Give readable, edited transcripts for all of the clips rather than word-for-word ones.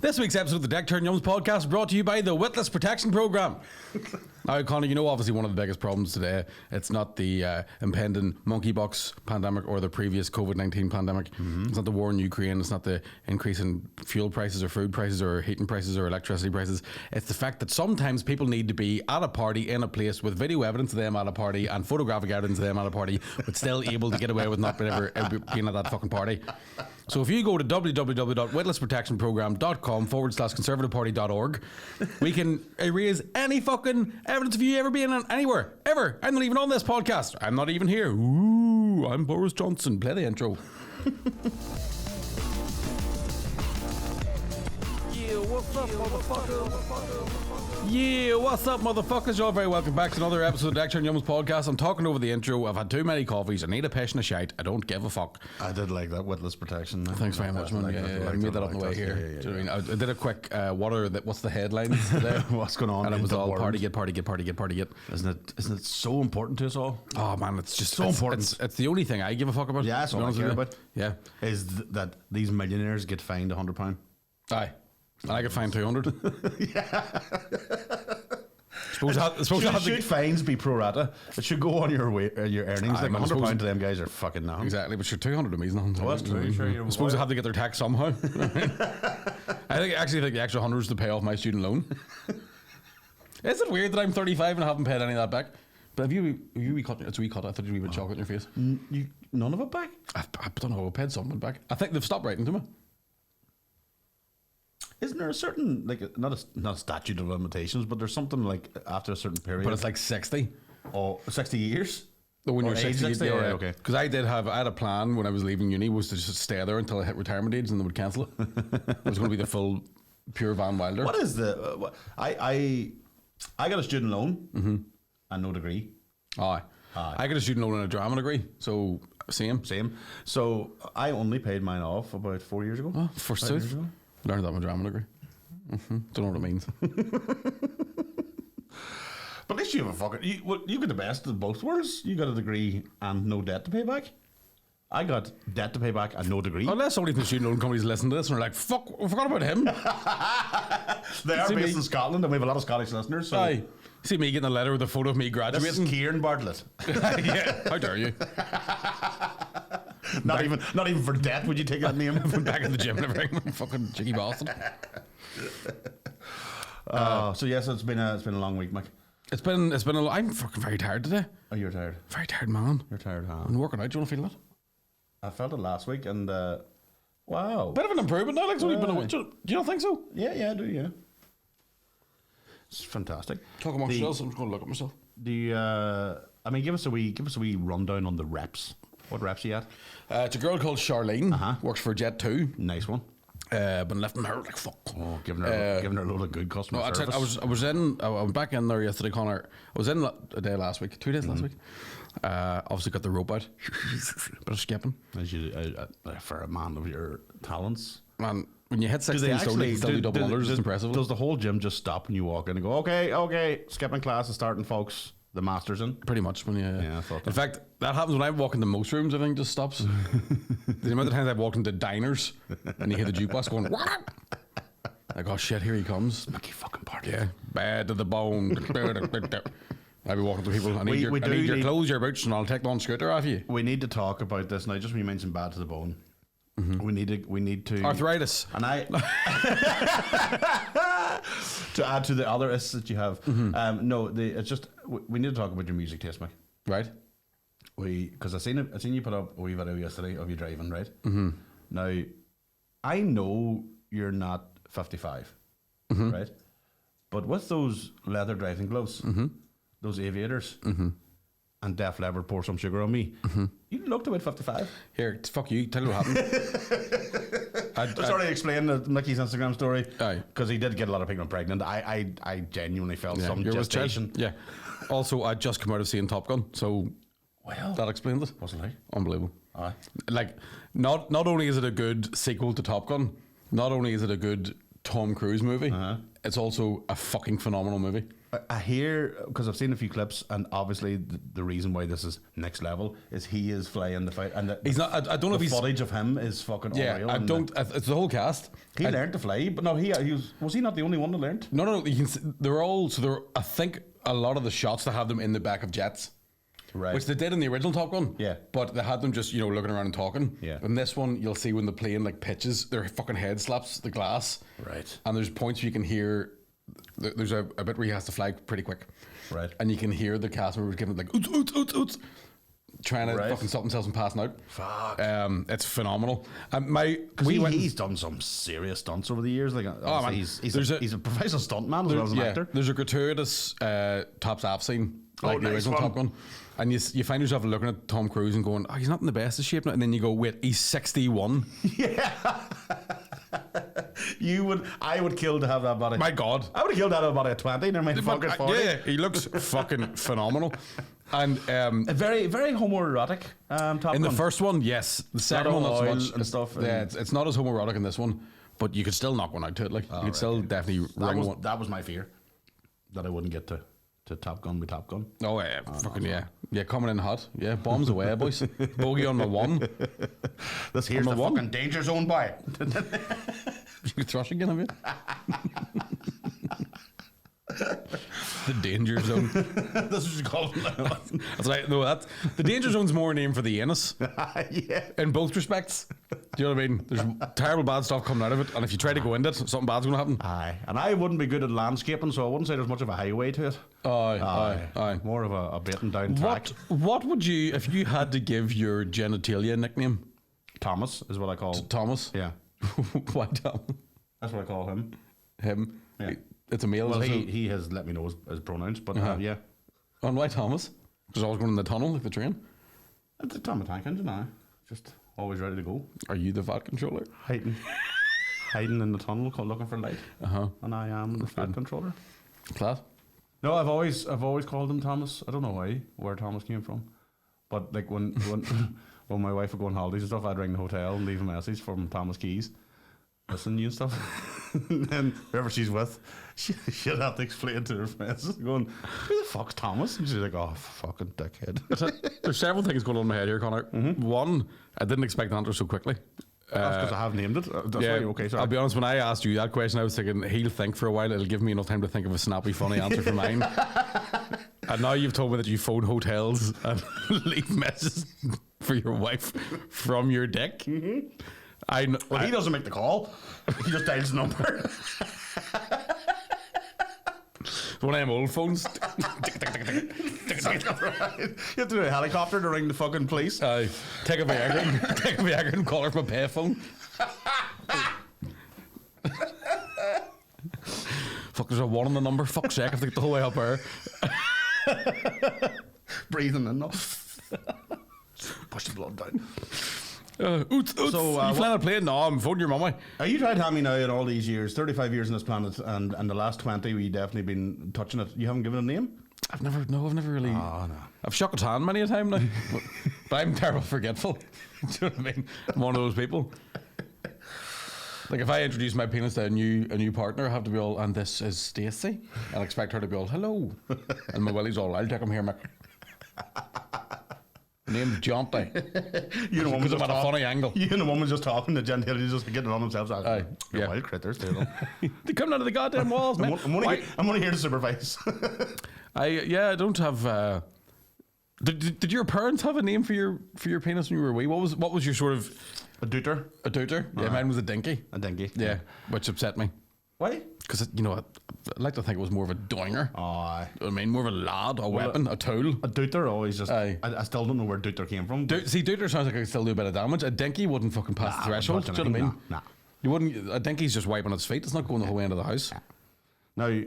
This week's episode of the Deckchair and Yumz podcast is brought to you by the Witless Protection Program. Now, Conor, you know obviously one of the biggest problems today, it's not the impending monkeypox pandemic or the previous COVID-19 pandemic. Mm-hmm. It's not the war in Ukraine. It's not the increase in fuel prices or food prices or heating prices or electricity prices. It's the fact that sometimes people need to be at a party in a place with video evidence of them at a party and photographic evidence of them at a party, but still able to get away with not being at that fucking party. So if you go to www.witlessprotectionprogram.com/conservativeparty.org, we can erase any fucking evidence of you ever being anywhere, ever. I'm not even on this podcast. I'm not even here. Ooh, I'm Boris Johnson. Play the intro. Yeah, what's up, motherfucker? Yeah, what's up, motherfuckers? You're all very welcome back to another episode of Deckchair and Yumz podcast. I'm talking over the intro. I've had too many coffees. I need a piss and a shite. I don't give a fuck. I did like that witless protection. Thanks very much, man. I made that up on the way here. Do you know what I mean? I did a quick, what's the headlines today? What's going on? And it was all party get. Isn't it so important to us all? Oh man, it's just so important. It's the only thing I give a fuck about. Yeah, that's all I care about. Yeah. Is that these millionaires get fined £100. Aye. And I get fined 200. Yeah. Should fines be pro rata? It should go on your earnings. Like £100 to them guys are fucking nothing. Exactly, but sure, 200 to me is nothing. Well, that's true. Sure, I suppose I have to get their tax somehow. I actually think the extra 100 is to pay off my student loan. Is it weird that I'm 35 and I haven't paid any of that back? But have you cut? It's a wee cut. I thought you were chocolate in your face. None of it back? I don't know. I paid something back. I think they've stopped writing to me. Isn't there a certain, like, not a statute of limitations, but there's something like after a certain period? But it's like 60. Oh, 60 years? When you're 60, yeah, right, okay. Because I had a plan when I was leaving uni was to just stay there until I hit retirement age and they would cancel it. It was going to be the full pure Van Wilder. What is the... I got a student loan and no degree. Aye. I got a student loan and a drama degree, so same. So I only paid mine off about 4 years ago. Oh, first years ago. Learned that in my drama degree. Don't know what it means. But at least you have a fucking... You got the best of both worlds. You got a degree and no debt to pay back. I got debt to pay back and no degree. Unless somebody from the student loan companies listen to this and are like, fuck, I forgot about him. They are based in Scotland and we have a lot of Scottish listeners. So. Aye. See me getting a letter with a photo of me graduating. This is Kieran Bartlett. Yeah, how dare you? Not even for debt would you take that name. Back in the gym and everything. Fucking cheeky bastard. So yes, it's been a long week, Mike. It's been I'm fucking very tired today. Oh, you're tired. Very tired, man. You're tired, huh? I'm working out. Do you want to feel that? I felt it last week, and wow, bit of an improvement now. Like it's only been a week. Do you not think so? Yeah, I do. Yeah, it's fantastic. Talk amongst yourselves. I'm just going to look at myself. Give us a wee rundown on the reps. What reps are you at? It's a girl called Charlene. Works for Jet 2. Nice one. Been lifting her like fuck. Oh, giving her a load of good customer service. I was back in there yesterday, Connor. I was in a day last week, 2 days last week. Obviously got the rope out. Bit of skipping. As you, for a man of your talents. Man, when you hit 16 stone, you can still do double unders. It's impressive. Does the whole gym just stop when you walk in and go, okay, skipping class is starting, folks? The master's in? Pretty much. When I thought that. In fact, that happens when I walk into most rooms, everything just stops. The amount of times I've walked into diners and you hear the jukebox going, what? Like, oh shit, here he comes. Mickey fucking party. Yeah, bad to the bone. I'll be walking to people. I need your clothes, your boots, and I'll take the on scooter off you. We need to talk about this now. Just when you mentioned bad to the bone, we need to arthritis, and to add to the other ists that you have. It's just we need to talk about your music taste, Mike. Right? Because I seen you put up a wee video yesterday of you driving, right? Now, I know you're not 55, right? But with those leather driving gloves, those aviators, and Def Leppard Pour Some Sugar on Me, you looked about 55. Here, fuck you. Tell me what happened. I sort of explained Mickey's Instagram story because he did get a lot of people pregnant. I genuinely felt some gestation. Yeah. Also, I just come out of seeing Top Gun, so that explains it. Wasn't it? Unbelievable. Aye. Like, not only is it a good sequel to Top Gun, not only is it a good Tom Cruise movie, it's also a fucking phenomenal movie. I hear, because I've seen a few clips, and obviously the reason why this is next level is he is flying the fight, and he's not. I don't know if he's footage of him is fucking unreal. I don't. It's the whole cast. He learned to fly, but no, he was he not the only one that learned? No. You can. They're all. So they're. I think a lot of the shots they have them in the back of jets. Right. Which they did in the original Top Gun. Yeah. But they had them just, looking around and talking. Yeah. In this one, you'll see when the plane pitches, their fucking head slaps the glass. Right. And there's points where you can hear, there's a bit where he has to fly pretty quick. Right. And you can hear the cast members giving oots, oots, oots, oots, trying to Right. fucking stop themselves from passing out. Fuck. It's phenomenal. He's done some serious stunts over the years. Like, man. He's a professional stuntman as well as an actor. There's a gratuitous tops app scene, like the nice original one. Top Gun. And you find yourself looking at Tom Cruise and going, he's not in the best of shape now. And then you go, wait, he's 61. Yeah. I would kill to have that body. My God. I would have killed that at about a 20, never mind fucking 40. Yeah, he looks fucking phenomenal. And A very, very homoerotic Top Gun. in the first one, yes. The second one, not so oil much. and stuff. Yeah, it's not as homoerotic in this one, but you could still knock one out to it. You could still definitely ring one. That was my fear, that I wouldn't get to Top Gun be Top Gun. Oh, yeah, Yeah, coming in hot. Yeah, bombs away, boys. Bogey on my one. This here's the one. fucking danger zone, boy. You thrush again, have you? The danger zone. That's what you call it. That's right. No, the danger zone's more a name for the anus. Yeah. In both respects. Do you know what I mean? There's terrible bad stuff coming out of it, and if you try to go into it, something bad's going to happen. Aye. And I wouldn't be good at landscaping, so I wouldn't say there's much of a highway to it. Aye. More of a beaten down track. What would you, if you had to give your genitalia nickname? Thomas is what I call. Thomas? Yeah. Why Thomas? That's what I call him. Him? Yeah. It's a male. Well, is it? he has let me know his pronouns, but yeah. And why Thomas? Just always going in the tunnel like the train? It's a Tom tank engine now. Just always ready to go. Are you the VAT controller? Hiding in the tunnel, looking for light. And I am the fat controller. Class. No, I've always called him Thomas. I don't know where Thomas came from, but like when when my wife would go on holidays and stuff, I'd ring the hotel and leave a message from Thomas Keys, listening to you and stuff. And then whoever she's with, she'd have to explain to her friends, going, "Who the fuck's Thomas?" And she's like, "Oh, fucking dickhead." There's several things going on in my head here, Connor. One, I didn't expect the answer so quickly. That's because I have named it. That's why. Okay, sorry. I'll be honest, when I asked you that question, I was thinking he'll think for a while. It'll give me enough time to think of a snappy, funny answer for mine. And now you've told me that you phone hotels and leave messages for your wife from your dick. Well, he doesn't make the call. He just dials the number. One of them old phones. You have to do a helicopter to ring the fucking police. Take a Viagra and call her from a payphone. Fuck, there's a one on the number. Fuck's sake, I have to get the whole way up there. Breathing in. Push the blood down. Oots. So, you flying a plane? No, I'm phoning your mummy. Are you tried Hammy now in all these years, 35 years on this planet, and the last 20 we definitely been touching it. You haven't given it a name? I've never really. Oh, no. I've shook its hand many a time now, but I'm terrible forgetful. Do you know what I mean? I'm one of those people. Like if I introduce my penis to a new partner, I have to be all, and this is Stacey. I'll expect her to be all, hello, and my willy's all, I'll take him here, Mick. Name's Jonty. You know, woman's Because I'm at a funny angle. You and the woman's just talking, the genitalia just getting on themselves. You're wild critters, too. They come out of the goddamn walls, man. I'm only here to supervise. I don't have. Did your parents have a name for your penis when you were wee? What was your sort of A deuter? a deuter? Yeah, mine was a dinky. A dinky. Yeah, which upset me Why? because I'd like to think it was more of a doinger. Aye. I mean, more of a lad, a weapon, a tool. A deuter always just. Aye. I still don't know where deuter came from. See, deuter sounds like I could still do a bit of damage. A dinky wouldn't fucking pass the threshold. Do you know what I mean? Nah. You wouldn't. A dinky's just wiping its feet. It's not going the whole way into the house. Now, A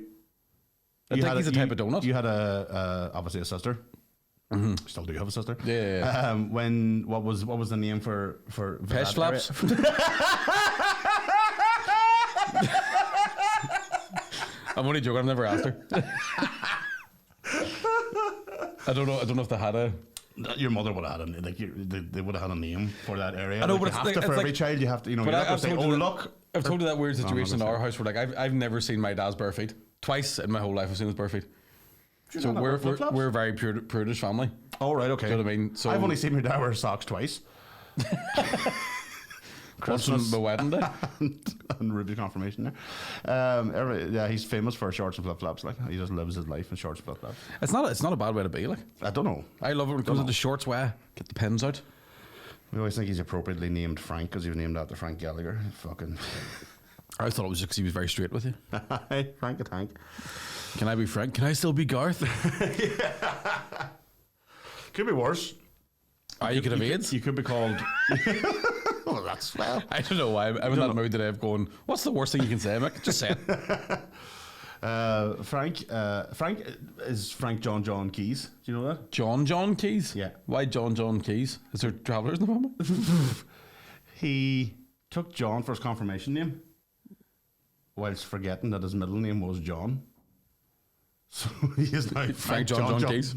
dinky's a type of donut. You had obviously a sister. Mm-hmm. Still do have a sister. Yeah. What was the name for Pesh flaps. I'm only joking. I've never asked her. I don't know if they had a. Your mother would have had they would have had a name for that area. I know, like, but for every child you have to, But you have to say, told you look. I've told you that weird situation in no, our house where like I've never seen my dad's bare feet. Twice in my whole life I've seen his bare feet. So we're a very prudish family. Oh, right, okay. Do you know what I mean? So I've only seen your dad wear socks twice. Christmas, my wedding day, and Ruby's confirmation there. He's famous for shorts and flip flops. Like he just lives his life in shorts and flip flops. It's not a bad way to be. Like I don't know. I love it when it comes into shorts. Wear, get the pins out. We always think he's appropriately named Frank because he was named after Frank Gallagher. Fucking. I thought it was just because he was very straight with you. Hey, Frank a tank. Can I be Frank? Can I still be Garth? Could be worse. You could have AIDS. You could be called. Well, that's well. I don't know why. I'm in that mood today of going, what's the worst thing you can say, Mick? Just say it. Frank is Frank John Keys. Do you know that? John Keys? Yeah. Why John Keys? Is there travellers in the family? He took John for his confirmation name, whilst forgetting that his middle name was John. So he is now Frank John Keys.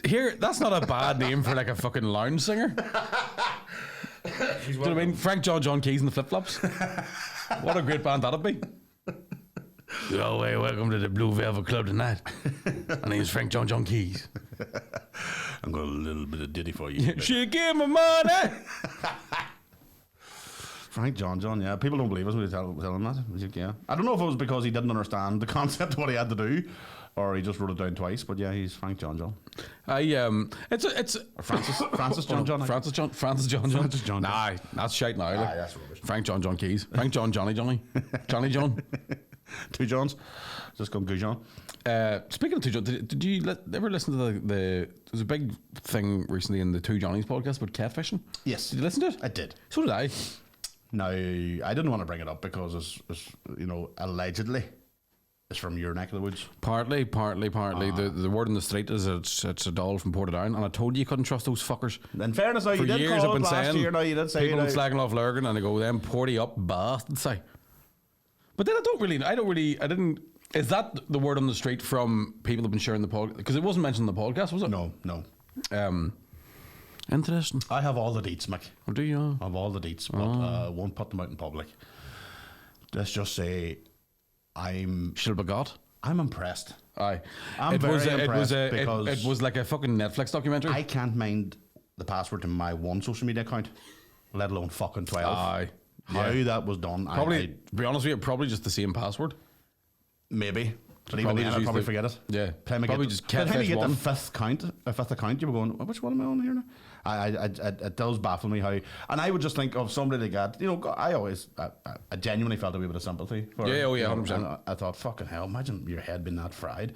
Here, that's not a bad name for like a fucking lounge singer. Do you know what I mean? Frank John Keys and the Flip Flops. What a great band that'd be. Oh, hey, welcome to the Blue Velvet Club tonight. My name's Frank John Keys. I'm got a little bit of ditty for you. She give me money. Frank John, yeah. People don't believe us when we tell him that. Like, yeah. I don't know if it was because he didn't understand the concept of what he had to do, or he just wrote it down twice. But yeah, he's Frank John. It's Francis John. Francis John. Nah, that's shite now. Like. That's rubbish. Frank John Keys. Frank Johnny John. Two Johns. Just called Goujon. Speaking of Two Johns, did you ever listen to the there's a big thing recently in the Two Johnnies podcast about catfishing? Yes. Did you listen to it? I did. So did I. Now, I didn't want to bring it up because it's allegedly it's from your neck of the woods. Partly. The word on the street is it's a doll from Portadown, and I told you you couldn't trust those fuckers. In fairness, now, for you did years call I've it been last saying year. Now you did say people slagging off Lurgan, and they go them Porty up bastards. But then I didn't. Is that the word on the street from people who've been sharing the podcast? Because it wasn't mentioned in the podcast, was it? No. Interesting. I have all the deets, Mick. Oh, do you? I have all the deets, but won't put them out in public. Let's just say I'm impressed. Aye. I'm very impressed because it was like a fucking Netflix documentary. I can't mind the password to my one social media account, let alone fucking 12. Aye. How that was done. Probably, to be honest with you, probably just the same password. Maybe. But even then, I'd probably forget it. Yeah. Probably just by the time you get the fifth account, you were going, which one am I on here now? It does baffle me how, and I would just think of somebody like that. I genuinely felt a wee bit of sympathy for. Yeah, 100%. I thought, fucking hell, imagine your head being that fried.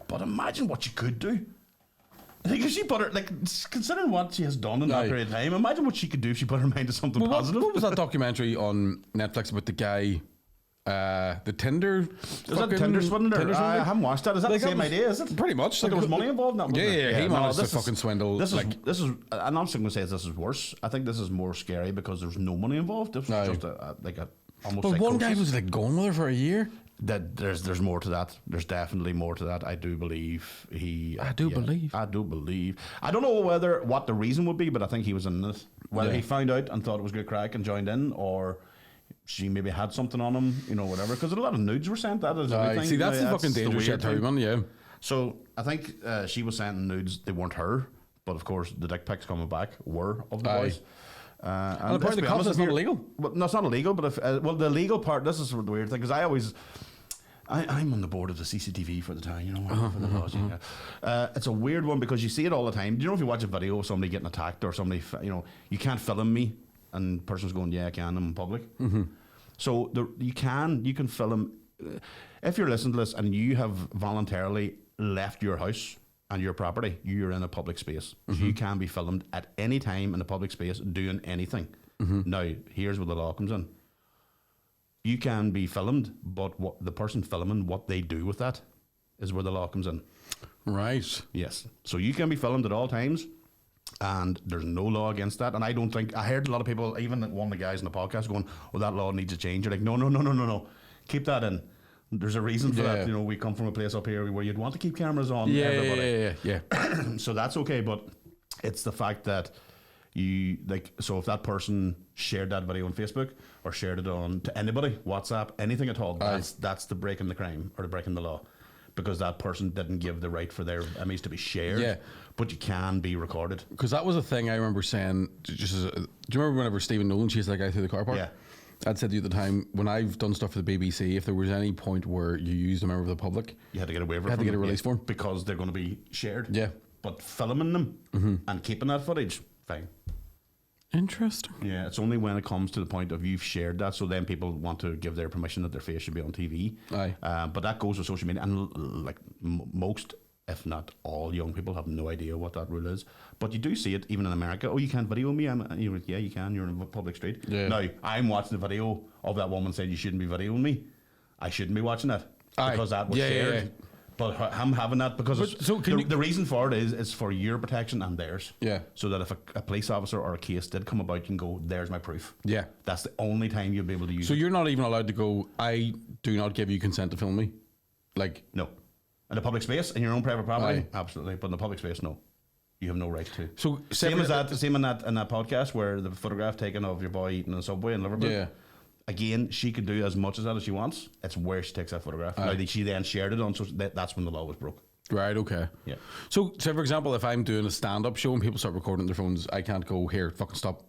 But imagine what you could do. Because she put her, considering what she has done in that period of time, imagine what she could do if she put her mind to something positive. What was that documentary on Netflix about the guy? The Tinder. Is that Tinder swindler? I haven't watched that. Is that the same idea? Is it pretty much? There was money involved in that. Yeah. He managed to fucking swindle. This is. I'm not going to say this is worse. I think this is more scary because there's no money involved. This was just a almost. But one guy was going with her for a year. That there's more to that. There's definitely more to that. I do believe he. I do believe. I don't know what the reason would be, but I think he was in this. Whether he found out and thought it was good crack and joined in, or she maybe had something on him, whatever. Because a lot of nudes were sent. That is everything. See, that's the fucking dangerous shit too, man. Yeah. So I think she was sending nudes. They weren't her, but of course the dick pics coming back were of the boys. And apparently the content's not illegal. Well, no, it's not illegal. But if the legal part, this is the weird thing because I'm on the board of the CCTV for the time, for the laws. It's a weird one because you see it all the time. Do you know if you watch a video of somebody getting attacked or somebody, you can't film me, and the person's going, yeah, I can, I'm in public. Mm-hmm. So you can film if you're listening to this and you have voluntarily left your house and your property, you're in a public space. Mm-hmm. So you can be filmed at any time in a public space doing anything. Mm-hmm. Now, here's where the law comes in. You can be filmed, but what the person filming, what they do with that is where the law comes in. Right. Yes. So you can be filmed at all times, and there's no law against that. And I don't think, I heard a lot of people, even one of the guys in the podcast going, well, that law needs to change. You're like, no. Keep that in. There's a reason for that. We come from a place up here where you'd want to keep cameras on everybody. Yeah. So that's okay, but it's the fact that so if that person shared that video on Facebook or shared it on to anybody, WhatsApp, anything at all, that's the breaking the crime or the breaking the law. because that person didn't give the right for their image to be shared. Yeah. But you can be recorded. Because that was a thing I remember saying. Do you remember whenever Stephen Nolan chased that guy through the car park? Yeah. I'd said to you at the time, when I've done stuff for the BBC, if there was any point where you used a member of the public, You had to get a waiver. had to from get a them, release form. because they're going to be shared. Yeah. But filming them and keeping that footage, fine. Interesting. Yeah, it's only when it comes to the point of you've shared that, so then people want to give their permission that their face should be on TV. Aye. But that goes with social media, and like most, if not all, young people have no idea what that rule is. But you do see it even in America. Oh, you can't video me. Yeah, you can. You're in a public street. Yeah. Now I'm watching the video of that woman saying you shouldn't be videoing me. I shouldn't be watching that Aye. because that was Yeah, yeah, shared. yeah. But I'm having that because But, so can you- the reason for it is for your protection and theirs. Yeah. So that if a police officer or a case did come about, you can go, there's my proof. Yeah. That's the only time you'll be able to use So it. you're not even allowed to go, I do not give you consent to film me? Like, No. In a public space, in your own private property, Aye. absolutely. But in a public space, no. You have no right to. so Same as that. Same in that podcast where the photograph taken of your boy eating in a Subway in Liverpool. Yeah. Again, she could do as much as that as she wants. It's where she takes that photograph. Now, she then shared it on, so that's when the law was broke. Right, okay. Yeah. So, say for example, if I'm doing a stand-up show and people start recording their phones, I can't go, here, fucking stop.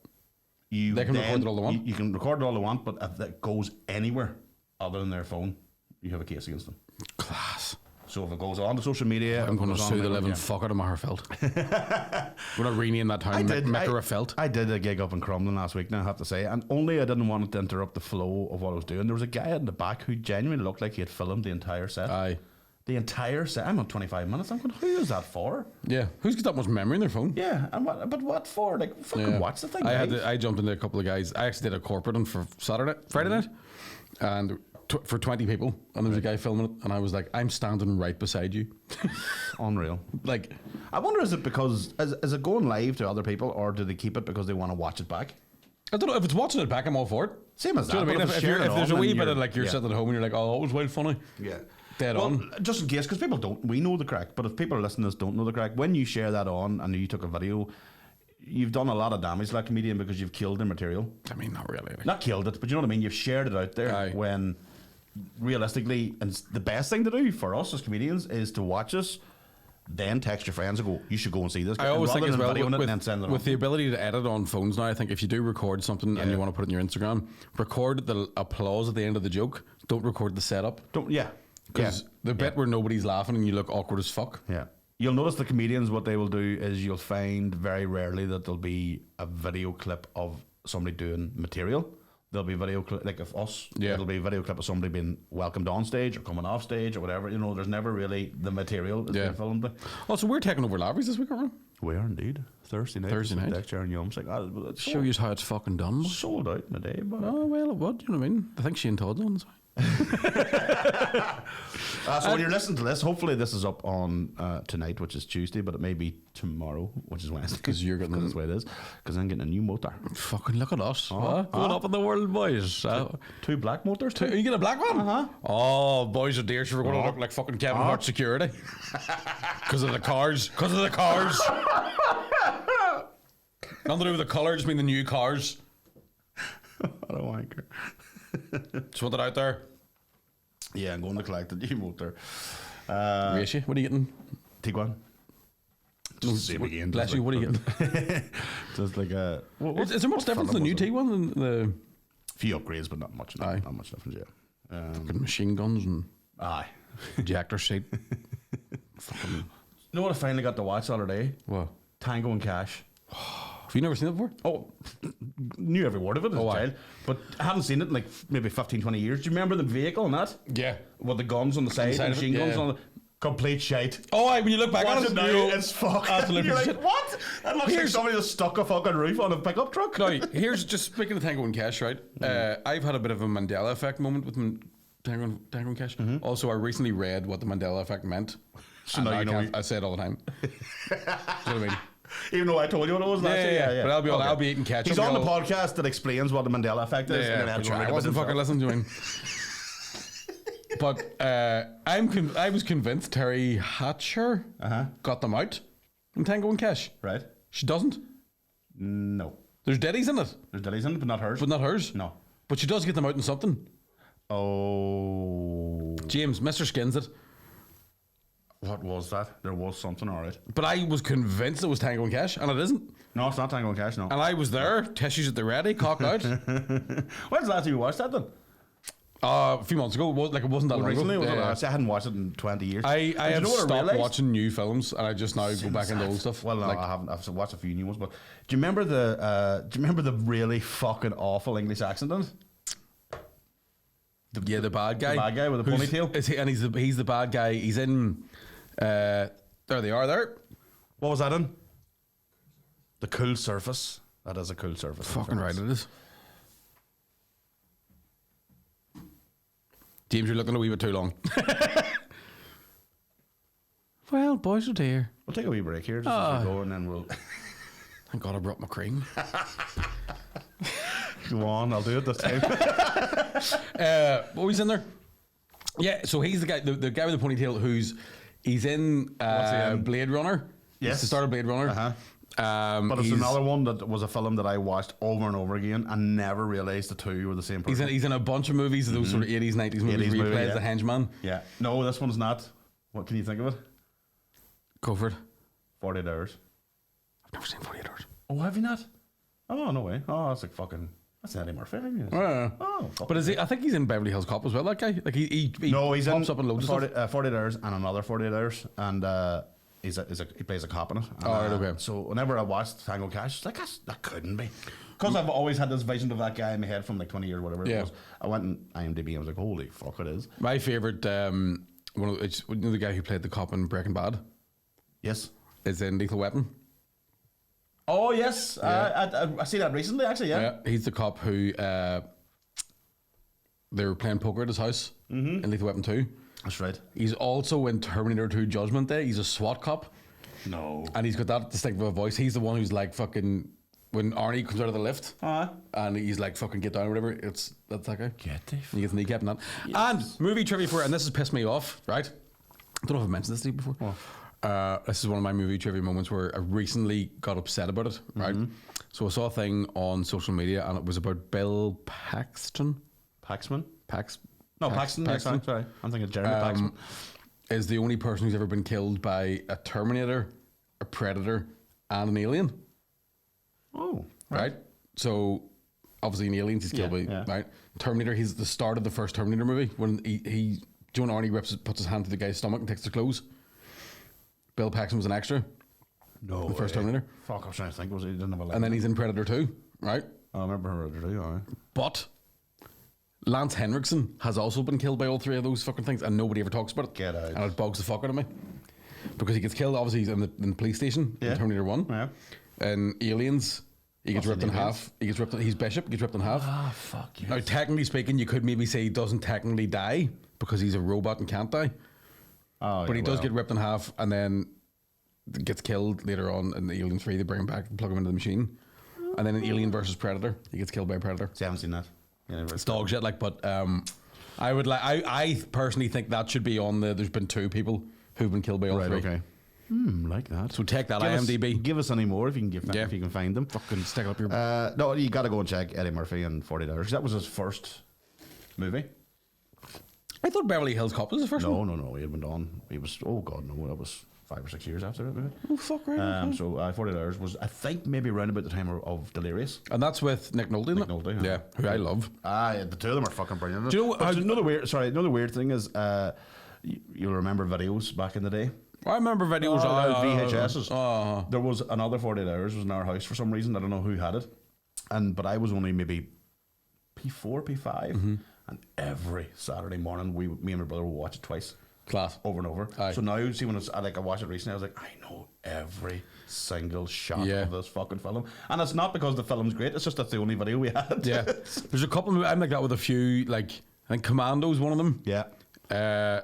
You They can then- record it all they want? You can record it all they want, but if that goes anywhere other than their phone, you have a case against them. Class. So if it goes on to social media, I'm going to if it goes sue on the network, living yeah. fuck out of Maherfeld. We're not renaming that town Meckerafelt. I did a gig up in Crumlin last week now, I have to say, and only I didn't want it to interrupt the flow of what I was doing. There was a guy in the back who genuinely looked like he had filmed the entire set. Aye. The entire set. I'm on 25 minutes. I'm going, who is that for? Yeah. Who's got that much memory in their phone? Yeah, and but what for? Like, fucking watch the thing. I jumped into a couple of guys. I actually did a corporate one for Friday night, and for 20 people, and there was a guy filming it, and I was like, I'm standing right beside you. Unreal. Like, I wonder, is it because, is it going live to other people, or do they keep it because they want to watch it back? I don't know, if it's watching it back, I'm all for it. Same as Do you that. know what I mean? but If, it's shared if there's a on wee and bit of like you're yeah. sitting at home and you're like, oh, that was well funny. Yeah. Dead well, on. just in case, because people don't, we know the crack, but if people listening to this don't know the crack, when you share that on and you took a video, you've done a lot of damage to that comedian because you've killed their material. I mean, not really. Not killed it, but you know what I mean? You've shared it out there. Aye. When realistically, and the best thing to do for us as comedians is to watch us, then text your friends and go, you should go and see this. I always think as well, with the the ability to edit on phones now, I think if you do record something and you want to put it in your Instagram, record the applause at the end of the joke. Don't record the setup. Because the bit where nobody's laughing and you look awkward as fuck. Yeah. You'll notice the comedians, what they will do is you'll find very rarely that there'll be a video clip of somebody doing material. There'll be video clip, like of us, it'll be a video clip of somebody being welcomed on stage or coming off stage or whatever. You know, there's never really the material that's being filmed. Also, we're taking over Lavery's this week, aren't we? We are indeed. Thursday night. Deckchair and Yumz. Like, it's Show you how it's fucking done. sold out in a day. But Oh, well, it would, you know what I mean? I think Shane Todd's on. so when you're listening to this, hopefully this is up on tonight, which is Tuesday, but it may be tomorrow, which is Wednesday. Because you're getting that's the way it is. Because I'm getting a new motor. Fucking look at us. Going up in the world, boys. Two black motors, Are you getting a black one? Oh, boys are dear. We're going to look like fucking Kevin Hart security. Because of the cars. Nothing to do with the colour, just mean the new cars. What a wanker. Just want it out there. Yeah, I'm going to collect the new motor. Ratio, what are you getting? Tiguan. Just the same again. Bless you, what are you getting? Just like a... Is there much difference in the new T1 than the few upgrades, but not much. Aye. Not much difference, yeah. fucking machine guns and Aye. ejector seat? Fucking... You know what I finally got to watch the other day? What? Tango and Cash. Have you never seen it before? Oh, knew every word of it as a child, but I haven't seen it in like maybe 15, 20 years. Do you remember the vehicle and that? Yeah. With the guns on the side, side and of it, machine guns yeah. on the... Complete shite. Oh, aye, when you look back Watch on it it, now, it's fuck. absolute You're like, shit. what? That looks like somebody just stuck a fucking roof on a pickup truck. Now, here's just speaking of Tango and Cash, right? I've had a bit of a Mandela effect moment with Tango and Cash. Also, I recently read what the Mandela effect meant. So And now you know. I say it all the time. Do you know what I mean? Even though I told you what it was last year. Yeah. But I'll be eating ketchup. He's on the podcast that explains what the Mandela effect is. and then Yeah, I'll try I to wasn't put fucking listening to him. But I was convinced Terry Hatcher got them out in Tango and Cash. Right. She doesn't. No. There's Deddies in it, There's Dilly's in it, but not hers. but not hers. No. But she does get them out in something. Oh. James, Mr. Skins it. What was that? There was something, all right. But I was convinced it was Tango and Cash, and it isn't. No, it's not Tango and Cash, no. And I was there, tissues at the ready, cocked out. When's the last time you watched that then? A few months ago, it wasn't that long Recently? ago. I hadn't watched it in 20 years. I have you know what I stopped realised? watching new films, and I just now go back into old stuff. Well, no, I haven't. I've watched a few new ones, but do you remember the really fucking awful English accent in it? The bad guy. The bad guy with the ponytail. He's the bad guy. He's in. There they are. There. What was that in? The Cool Surface. That is a Cool Surface. Fucking right, it is. James, you're looking a wee bit too long. Well, boys are dear. We'll take a wee break here, just as we go, and then we'll. Thank God I brought my cream. Go on, I'll do it this time. What was in there? Yeah, so he's the guy, the guy with the ponytail he's in Blade Runner. Yes. It's the start of Blade Runner. But it's another one that was a film that I watched over and over again and never realised the two were the same person. He's in a bunch of movies, those sort of 80s, 90s movies where he plays the henchman. Yeah. No, this one's not. What can you think of it? Go for it. 48 Hours. I've never seen 48 Hours. Oh, have you not? Oh, no way. Oh, that's like fucking... That's Eddie Murphy. Oh, but is he? I think he's in Beverly Hills Cop as well. That guy, like he no, he's pops in up in loads 40, of stuff. 48 Hours and another 48 Hours, and he plays a cop in it. And, right, okay. So whenever I watched Tango Cash, it's like that couldn't be, because I've always had this vision of that guy in my head from like 20 years, whatever it was. I went on IMDb and I was like, holy fuck, it is. My favorite, one of the guy who played the cop in Breaking Bad. Yes, is in Lethal Weapon. Oh yes, I seen that recently actually. Yeah, he's the cop who they were playing poker at his house in Lethal Weapon 2. That's right. He's also in Terminator 2 Judgment Day. He's a SWAT cop. No, and he's got that distinctive voice. He's the one who's like fucking when Arnie comes out of the lift and he's like fucking get down or whatever. That's that guy. Get the he gets kneecapped and that. Yes. And movie trivia for it, and this has pissed me off. Right, I don't know if I've mentioned this to you before. Oh. This is one of my movie trivia moments where I recently got upset about it, right? So I saw a thing on social media and it was about Bill Paxton. Paxman? Paxton. Sorry. I'm thinking Jeremy Paxman. Is the only person who's ever been killed by a Terminator, a Predator, and an alien. Oh. Right? So obviously in Aliens he's killed by, right? Terminator, he's at the start of the first Terminator movie when he John Arnie puts his hand to the guy's stomach and takes the clothes. Bill Paxton was an extra. No, the first Terminator. Fuck, I was trying to think. He didn't have a leg. And then he's in Predator 2, right? I remember Predator 2, alright. But Lance Henriksen has also been killed by all three of those fucking things, and nobody ever talks about it. Get out. And it bugs the fuck out of me because he gets killed. Obviously, he's in the police station in Terminator 1. Yeah. And Aliens, he gets ripped in half. He gets ripped. He's Bishop. Gets ripped in half. Ah, fuck you. Now, technically speaking, you could maybe say he doesn't technically die because he's a robot and can't die. Oh, but he does get ripped in half, and then gets killed later on in the Alien 3. They bring him back and plug him into the machine. And then in Alien versus Predator, he gets killed by a Predator. See, I haven't seen that. It's dog shit, like, but I personally think that should be on there's been 2 people who've been killed by all 3. Okay. Like that. So take that, IMDb. Give us any more if you can if you can find them. Fucking stick it up your... no, you got to go and check Eddie Murphy and 48 Hours. That was his first movie. I thought Beverly Hills Cop was the first one. No. He had been on. He was, oh God, no, that was 5 or 6 years after that movie. Oh, fuck, right. So 48 Hours was, I think, maybe around about the time of Delirious. And that's with Nick Nolte, Nick Nolte, yeah, who I love. The two of them are fucking brilliant. Do you know another weird thing is, you'll remember videos back in the day. I remember videos VHSs. There was another 48 Hours was in our house for some reason. I don't know who had it, but I was only maybe P4, P5, and every Saturday morning me and my brother would watch it twice. Class. Over and over. Aye. So now, see, when I watched it recently, I was like, I know every single shot of this fucking film. And it's not because the film's great, it's just that's the only video we had. Yeah. There's a couple, I'm like that with a few, like, I think Commando's one of them. Yeah.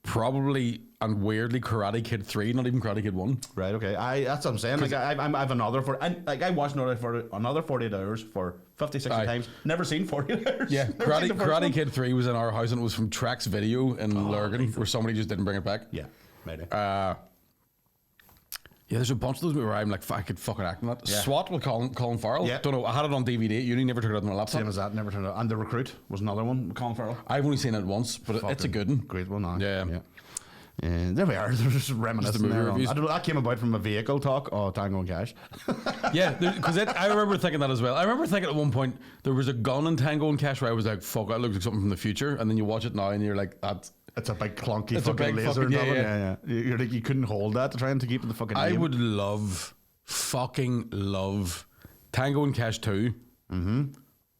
Probably, and weirdly, Karate Kid 3, not even Karate Kid 1. Right, okay. That's what I'm saying. Like, I have another I watched another 48 Hours for 50, 60 times. Never seen 48 Hours. Yeah, Karate Kid 3 was in our house, and it was from Trax Video in Lurgan, where somebody just didn't bring it back. Yeah, maybe. Yeah, there's a bunch of those where I'm like, I could fucking act on that. Yeah. SWAT with Colin Farrell. Yeah. Don't know, I had it on DVD. You never took it out on my laptop. Same as that, never turned out. And The Recruit was another one with Colin Farrell. I've only seen it once, but it's a good one. Great one, Yeah. There we are. They're just reminiscing movie there. I reviews. don't know. That came about from a vehicle talk. Oh, Tango and Cash. Yeah, because I remember thinking that as well. I remember thinking at one point there was a gun in Tango and Cash where I was like, fuck, that looks like something from the future. And then you watch it now and you're like, that's... It's a big clunky It's a fucking big laser. fucking- Yeah. You're like, you couldn't hold that to try and to keep the fucking I name. would fucking love Tango and Cash 2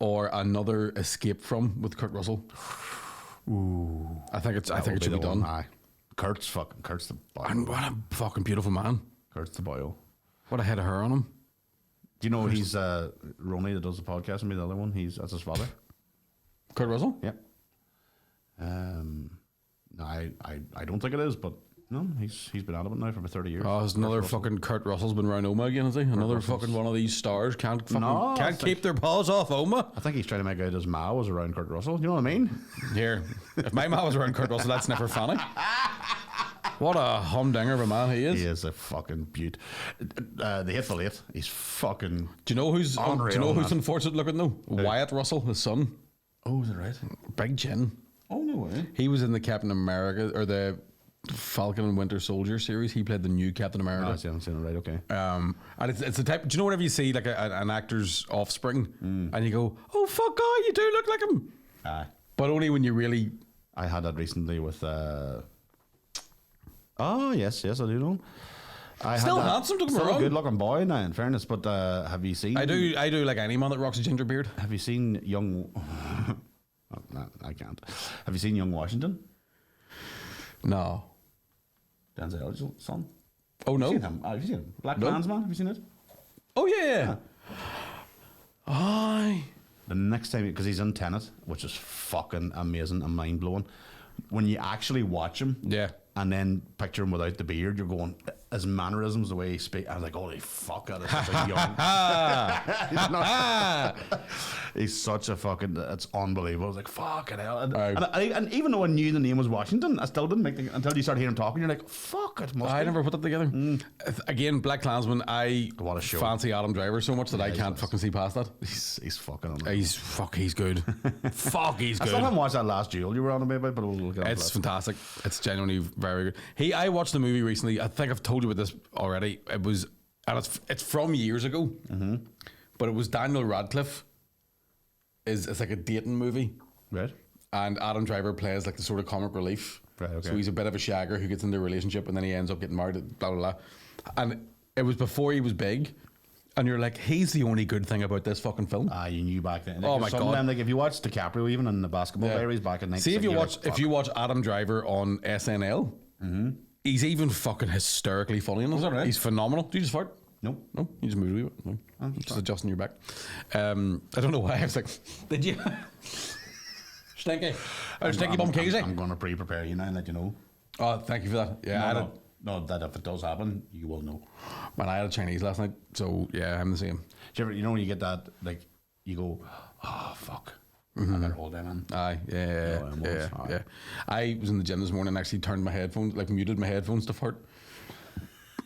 or another Escape From with Kurt Russell. Ooh. I think it That should be the done. one. Aye. Kurt's the boy. And what a fucking beautiful man. Kurt's the boy. What a head of hair on him. Do you know he's Ronnie that does the podcast and me, the other one? That's his father. Kurt Russell? Yep. No, I don't think it is, but no, he's been out of it now for about 30 years. Oh, there's another fucking Kurt Russell's been around Oma again, is he? Another Russell's. fucking one of these stars can't I think- keep their paws off Oma. I think he's trying to make out his ma was around Kurt Russell. You know what I mean? Here, if my man was around Kurt Russell, that's never funny. What a humdinger of a man he is. He is a fucking beaut. The Hateful Eight. He's fucking. Do you know who's Unreal, man. unfortunate looking though? Wyatt Russell, his son. Oh, is it right? Big chin. Oh, no way. He was in the Captain America or the Falcon and Winter Soldier series. He played the new Captain America. I haven't seen it right. Okay. And it's the type. Do you know whenever you see like an actor's offspring, and you go, "Oh fuck, oh, you do look like him," Aye. but only when you really. I had that recently with. Oh yes, I do know. I Still had that- handsome, don't get me still a wrong. good-looking boy now. In fairness, but have you seen? I do like any man that rocks a ginger beard. Have you seen young? Oh, no, I can't. Have you seen Young Washington? No. Denzel's son. Oh no. Have you seen him? Have you seen him? Black No. Klansman? Have you seen it? Oh yeah. Aye. The next time, because he's in Tenet, which is fucking amazing and mind blowing. When you actually watch him, Yeah. and then picture him without the beard, you're going, his mannerisms, the way he speaks. I was like, holy fuck, that is such a young. He's such a fucking. It's unbelievable. I was like, fucking hell. And even though I knew the name was Washington, I still didn't make the, until you start hearing him talking. You're like, fuck, it must. I be. never put that together. Again, Black Klansman. I What a show. fancy Adam Driver so much that I he can't does. fucking see past that. He's fucking on. He's good. Fuck, he's I still haven't good. watched that last duel you were on about, but we'll get on to It's that. fantastic. It's genuinely very good. I watched the movie recently. I think I've told you about this already. It was, and it's from years ago, but it was Daniel Radcliffe. It's like a dating movie, Right. and Adam Driver plays like the sort of comic relief. Right, okay. So he's a bit of a shagger who gets into a relationship and then he ends up getting married. Blah blah blah. And it was before he was big, and you're like, he's the only good thing about this fucking film. You knew back then. Oh, my some God. of them, like if you watch DiCaprio even in the Basketball Yeah. Diaries back in 1960, See if you're you watch like, if you watch Adam Driver on SNL, he's even fucking hysterically funny in it. right? He's phenomenal. Do you just fart? Nope. No, you just moved a wee bit. No. Just adjusting your back. I don't know why. I was like, did you? Stinky. Oh, Stinky Bum Casey. I'm going to pre-prepare you now and let you know. Oh, thank you for that. Yeah, I had No, that if it does happen, you will know. man, I had a Chinese last night, so yeah, I'm the same. Do you ever, you know when you get that, like, you go, oh, fuck. I better hold them in. Aye, yeah. I was in the gym this morning and actually turned my headphones, like muted my headphones to fart.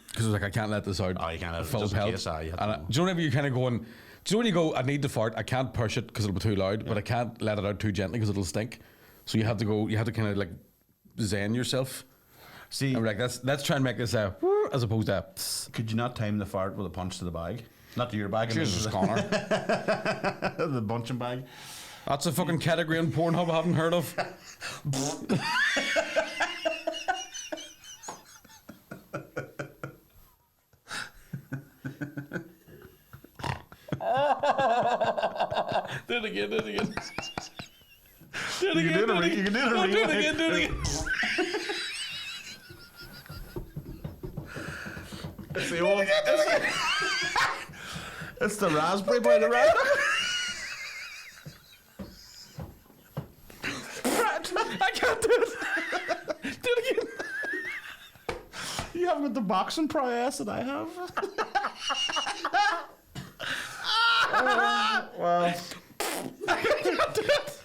Because I was like, I can't let this out. Oh, you can't let it, full just in pelt. case, you have And to do you know whenever you're kind of going, do you know when you go, I need to fart, I can't push it because it'll be too loud, but I can't let it out too gently because it'll stink. So you have to kind of like zen yourself. See, And we're like, let's try and make this a as opposed to could you not time the fart with a punch to the bag? Not to your bag. I mean, Jesus, Connor. the bunching bag. That's a fucking category in Pornhub I haven't heard of. Do it again. You can do it. You can do it. No, do it again. It's the old. It's the raspberry by the raspberry. I can't do it. Do it again. You haven't got the boxing prowess that I have. Well, I can't do it.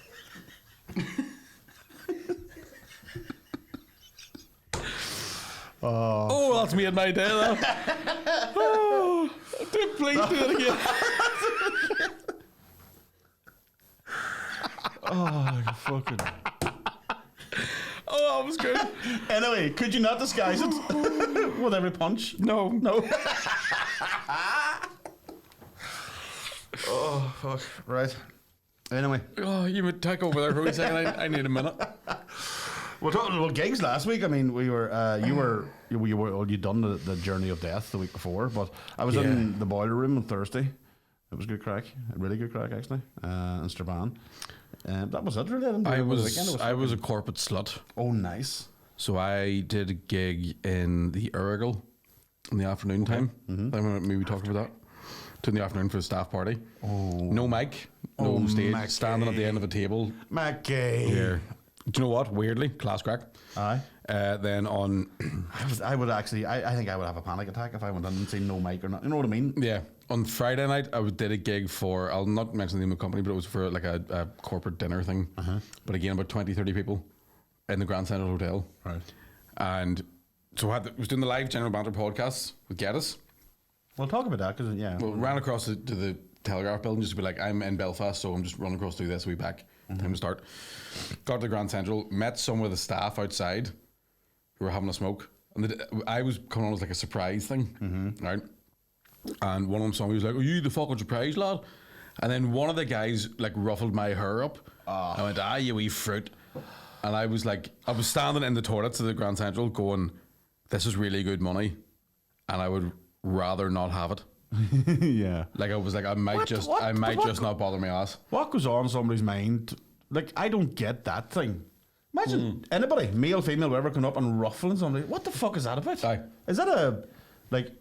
Oh, that's made my day though. Oh, please do it again. oh, fucking. Oh, Oh, it was good. Anyway, could you not disguise it with every punch? No. Oh, fuck. Right. Anyway. Oh, you would take over there for a second. I need a minute. Well, gigs last week. I mean, we were, you'd done the Journey of Death the week before, but I was in the Boiler Room on Thursday. It was good crack, really good crack actually, in Strabane. That was it really. I was a corporate slut. Oh, nice. So I did a gig in the Irigal in the afternoon time. I'm going to maybe talk about that. In the afternoon for the staff party. Oh. No mic, no stage, Mackie. Standing at the end of a table. Mackie. Yeah. Do you know what? Weirdly, class crack. Aye. Then on... I would actually... I think I would have a panic attack if I went in and seen no mic or not. You know what I mean? Yeah. On Friday night, I did a gig for... I'll not mention the name of the company, but it was for like a corporate dinner thing. But again, about 20, 30 people in the Grand Central Hotel. Right. And so I was doing the live General Banter podcast with Geddes. We'll talk about that because, yeah. Well, ran across to the Telegraph building just to be like, I'm in Belfast, so I'm just running across to do this, we'll be back. Time to start. Got to the Grand Central, met some of the staff outside who were having a smoke. And I was coming on as like a surprise thing, right? And one of them saw me, he was like, "Are you the fucking surprise lad?" And then one of the guys like ruffled my hair up. I went, "Ah, you wee fruit." And I was like, I was standing in the toilets of the Grand Central going, "This is really good money, and I would rather not have it." Yeah. Like I was like, I might just not bother my ass. What goes on in somebody's mind? Like, I don't get that thing. Imagine anybody, male, female, whoever, coming up and ruffling somebody. What the fuck is that about? Aye. Is that a like?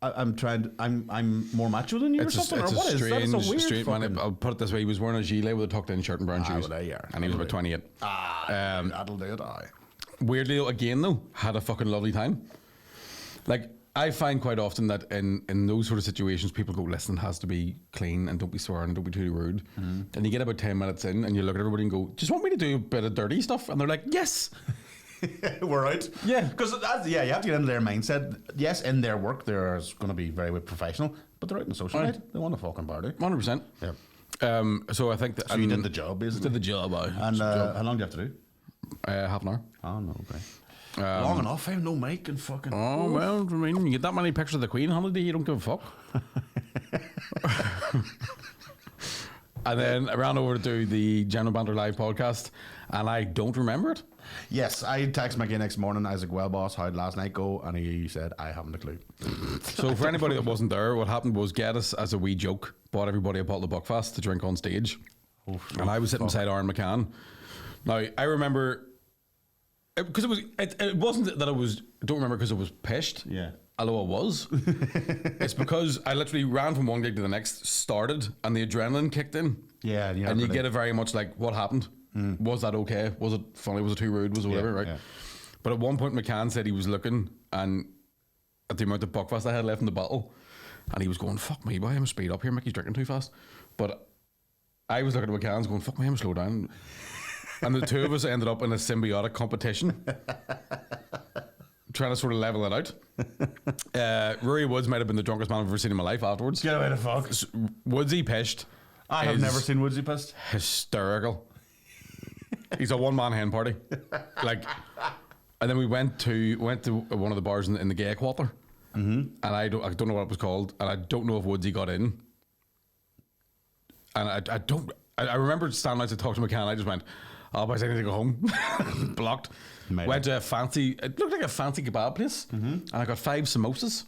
I'm more macho than you or something? Or what is that? It's a weird strange fucking... man. I'll put it this way: he was wearing a gilet with a tucked-in shirt and brown shoes, well, there you are. and he was about 28. That'll do it. Aye. Weirdly, again though, had a fucking lovely time. Like, I find quite often that in those sort of situations, people go, "Listen, it has to be clean and don't be swearing and don't be too rude." And you get about 10 minutes in and you look at everybody and go, "Just want me to do a bit of dirty stuff?" And they're like, "Yes." We're out. Yeah. Because, you have to get into their mindset. Yes, in their work, they're going to be very professional, but they're out in the social night. They want a fucking party. 100%. Yeah. So I think that... So you did the job, basically? Did the job, aye. And how long do you have to do? Half an hour. Oh, no, okay. Long enough, I have no mic and fucking... Oh, well, I mean, you get that many pictures of the Queen holiday, you don't give a fuck. And then I ran over to do the General Banter Live podcast, and I don't remember it. Yes, I texted Mickey next morning. I was like, "Well, boss, how'd last night go?" And he said, "I haven't a clue." So for anybody that wasn't there, what happened was Geddes, as a wee joke, bought everybody a bottle of Buckfast to drink on stage. And I was sitting beside Aaron McCann. Now, I remember... Because it wasn't that I don't remember because it was pished. Yeah. Although it was. It's because I literally ran from one gig to the next, started, and the adrenaline kicked in. Yeah. And you get it very much like, what happened? Was that okay? Was it funny? Was it too rude? Was it whatever? Right. Yeah. But at one point, McCann said he was looking and at the amount of Buckfast I had left in the bottle, and he was going, "Fuck me, boy, I'm speed up here. Mickey's drinking too fast." But I was looking at McCann's going, "Fuck me, I'm slow down." And the two of us ended up in a symbiotic competition, trying to sort of level it out. Rory Woods might have been the drunkest man I've ever seen in my life afterwards. Get away the fuck. Woodsy pished. I have never seen Woodsy pissed. Hysterical. He's a one-man hen party. Like, and then we went to one of the bars in the Gay Quarter, and I don't know what it was called, and I don't know if Woodsy got in. And I remember standing out to talk to McCann. I just went, "Oh, boys, I need to go home." Blocked. Maybe. Went to it looked like a fancy kebab place, and I got 5 samosas,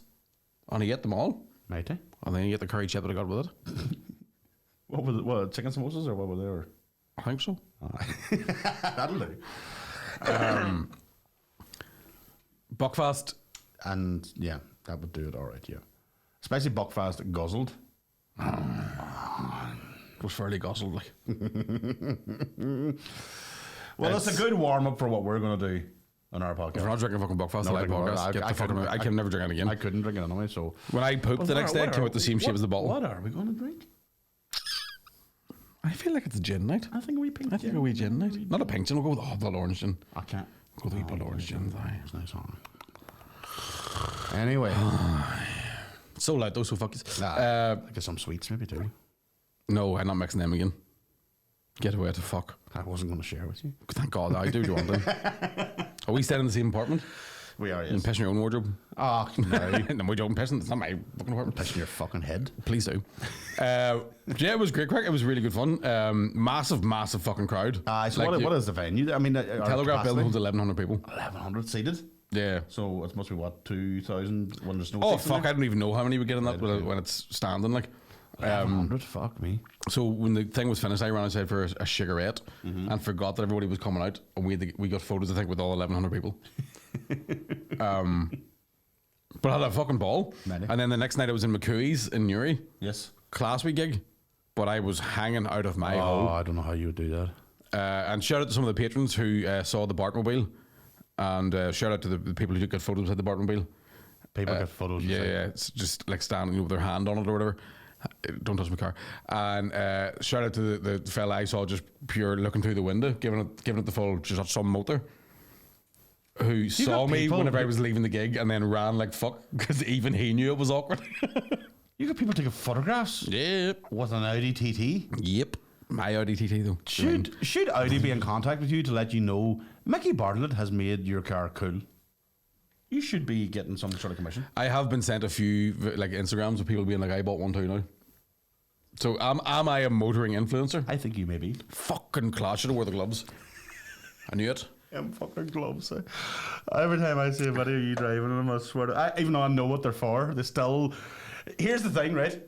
and he ate them all. Matey. And then he ate the curry chip that I got with it. What was it? What, chicken samosas or what were they? Or? I think so. That'll do. Buckfast. And yeah, that would do it all right, yeah. Especially Buckfast guzzled. It was fairly guzzled, like. Well, it's a good warm-up for what we're going to do on our podcast. If we're not drinking fucking Buckfast, the live podcast, I can never drink it again. I couldn't drink it anyway, so... When I pooped the next day, it came out the same shape as the bottle. What are we going to drink? I feel like it's a gin night. I think a wee pink gin. I think a wee gin night. Not a pink gin, we'll go with the blood orange gin. I can't. Go with the wee blood orange gin. It's nice on. Anyway. So loud though, so fuck it. I get some sweets maybe too. No, I'm not mixing them again. Get away to fuck. I wasn't going to share with you. Thank God, I do want to. Are we staying in the same apartment? We are, And yes. pissing your own wardrobe? Oh, no. No, we don't pissing. It's not my fucking apartment. Pissing your fucking head. Please do. Yeah, it was great crack. It was really good fun. Massive fucking crowd. So what is the venue? I mean, Telegraph building holds 1,100 people. 1,100 seated? Yeah. So it must be, what, 2,000 when there's no Oh, seats in fuck. there? I don't even know how many we get in that when it's standing. Like, 1,100? Fuck me. so when the thing was finished, I ran outside for a cigarette and forgot that everybody was coming out. And we got photos, I think, with all 1,100 people. But I had a fucking ball. Many. And then the next night I was in McCooey's in Newry. Yes. Class week gig. But I was hanging out of my Oh, hole. I don't know how you would do that. And shout out to some of the patrons who saw the Bartmobile. And shout out to the people who got photos of the Bartmobile. People get photos. Yeah, it's just like standing with their hand on it or whatever. Don't touch my car. And shout out to the fella I saw just pure looking through the window, giving it the full just some motor. Who saw me whenever I was leaving the gig and then ran like fuck because even he knew it was awkward. You got people taking photographs Yep. with an Audi TT. Yep. My Audi TT though. Should Audi be in contact with you to let you know Mickey Bartlett has made your car cool? You should be getting some sort of commission. I have been sent a few like Instagrams of people being like, I bought one too now. So am I a motoring influencer? I think you may be. Fucking class, should have wore the gloves. I knew it. Them fucking gloves. Every time I see a video of you driving them, I swear to, even though I know what they're for, they still. Here's the thing, right?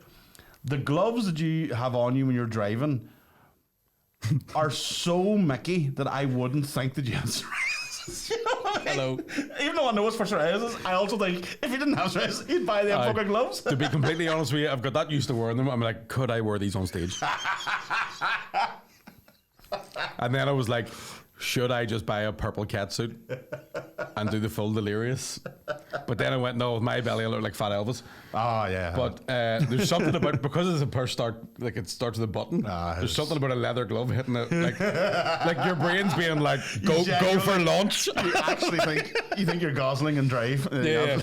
The gloves that you have on you when you're driving are so Mickey that I wouldn't think that you have psoriasis. You know what I mean? Hello. Even though I know it's for psoriasis, I also think if you didn't have psoriasis, you'd buy them fucking gloves. To be completely honest with you, I've got that used to wearing them. I'm like, could I wear these on stage? And then I was like, should I just buy a purple catsuit and do the full delirious? But then I went, no, with my belly I look like Fat Elvis. Oh, yeah. But there's something about, because it's a push start, like it starts with a button, there's something about a leather glove hitting it, like your brain's being like, go for launch. You actually think you're Gosling and Drive. Yeah.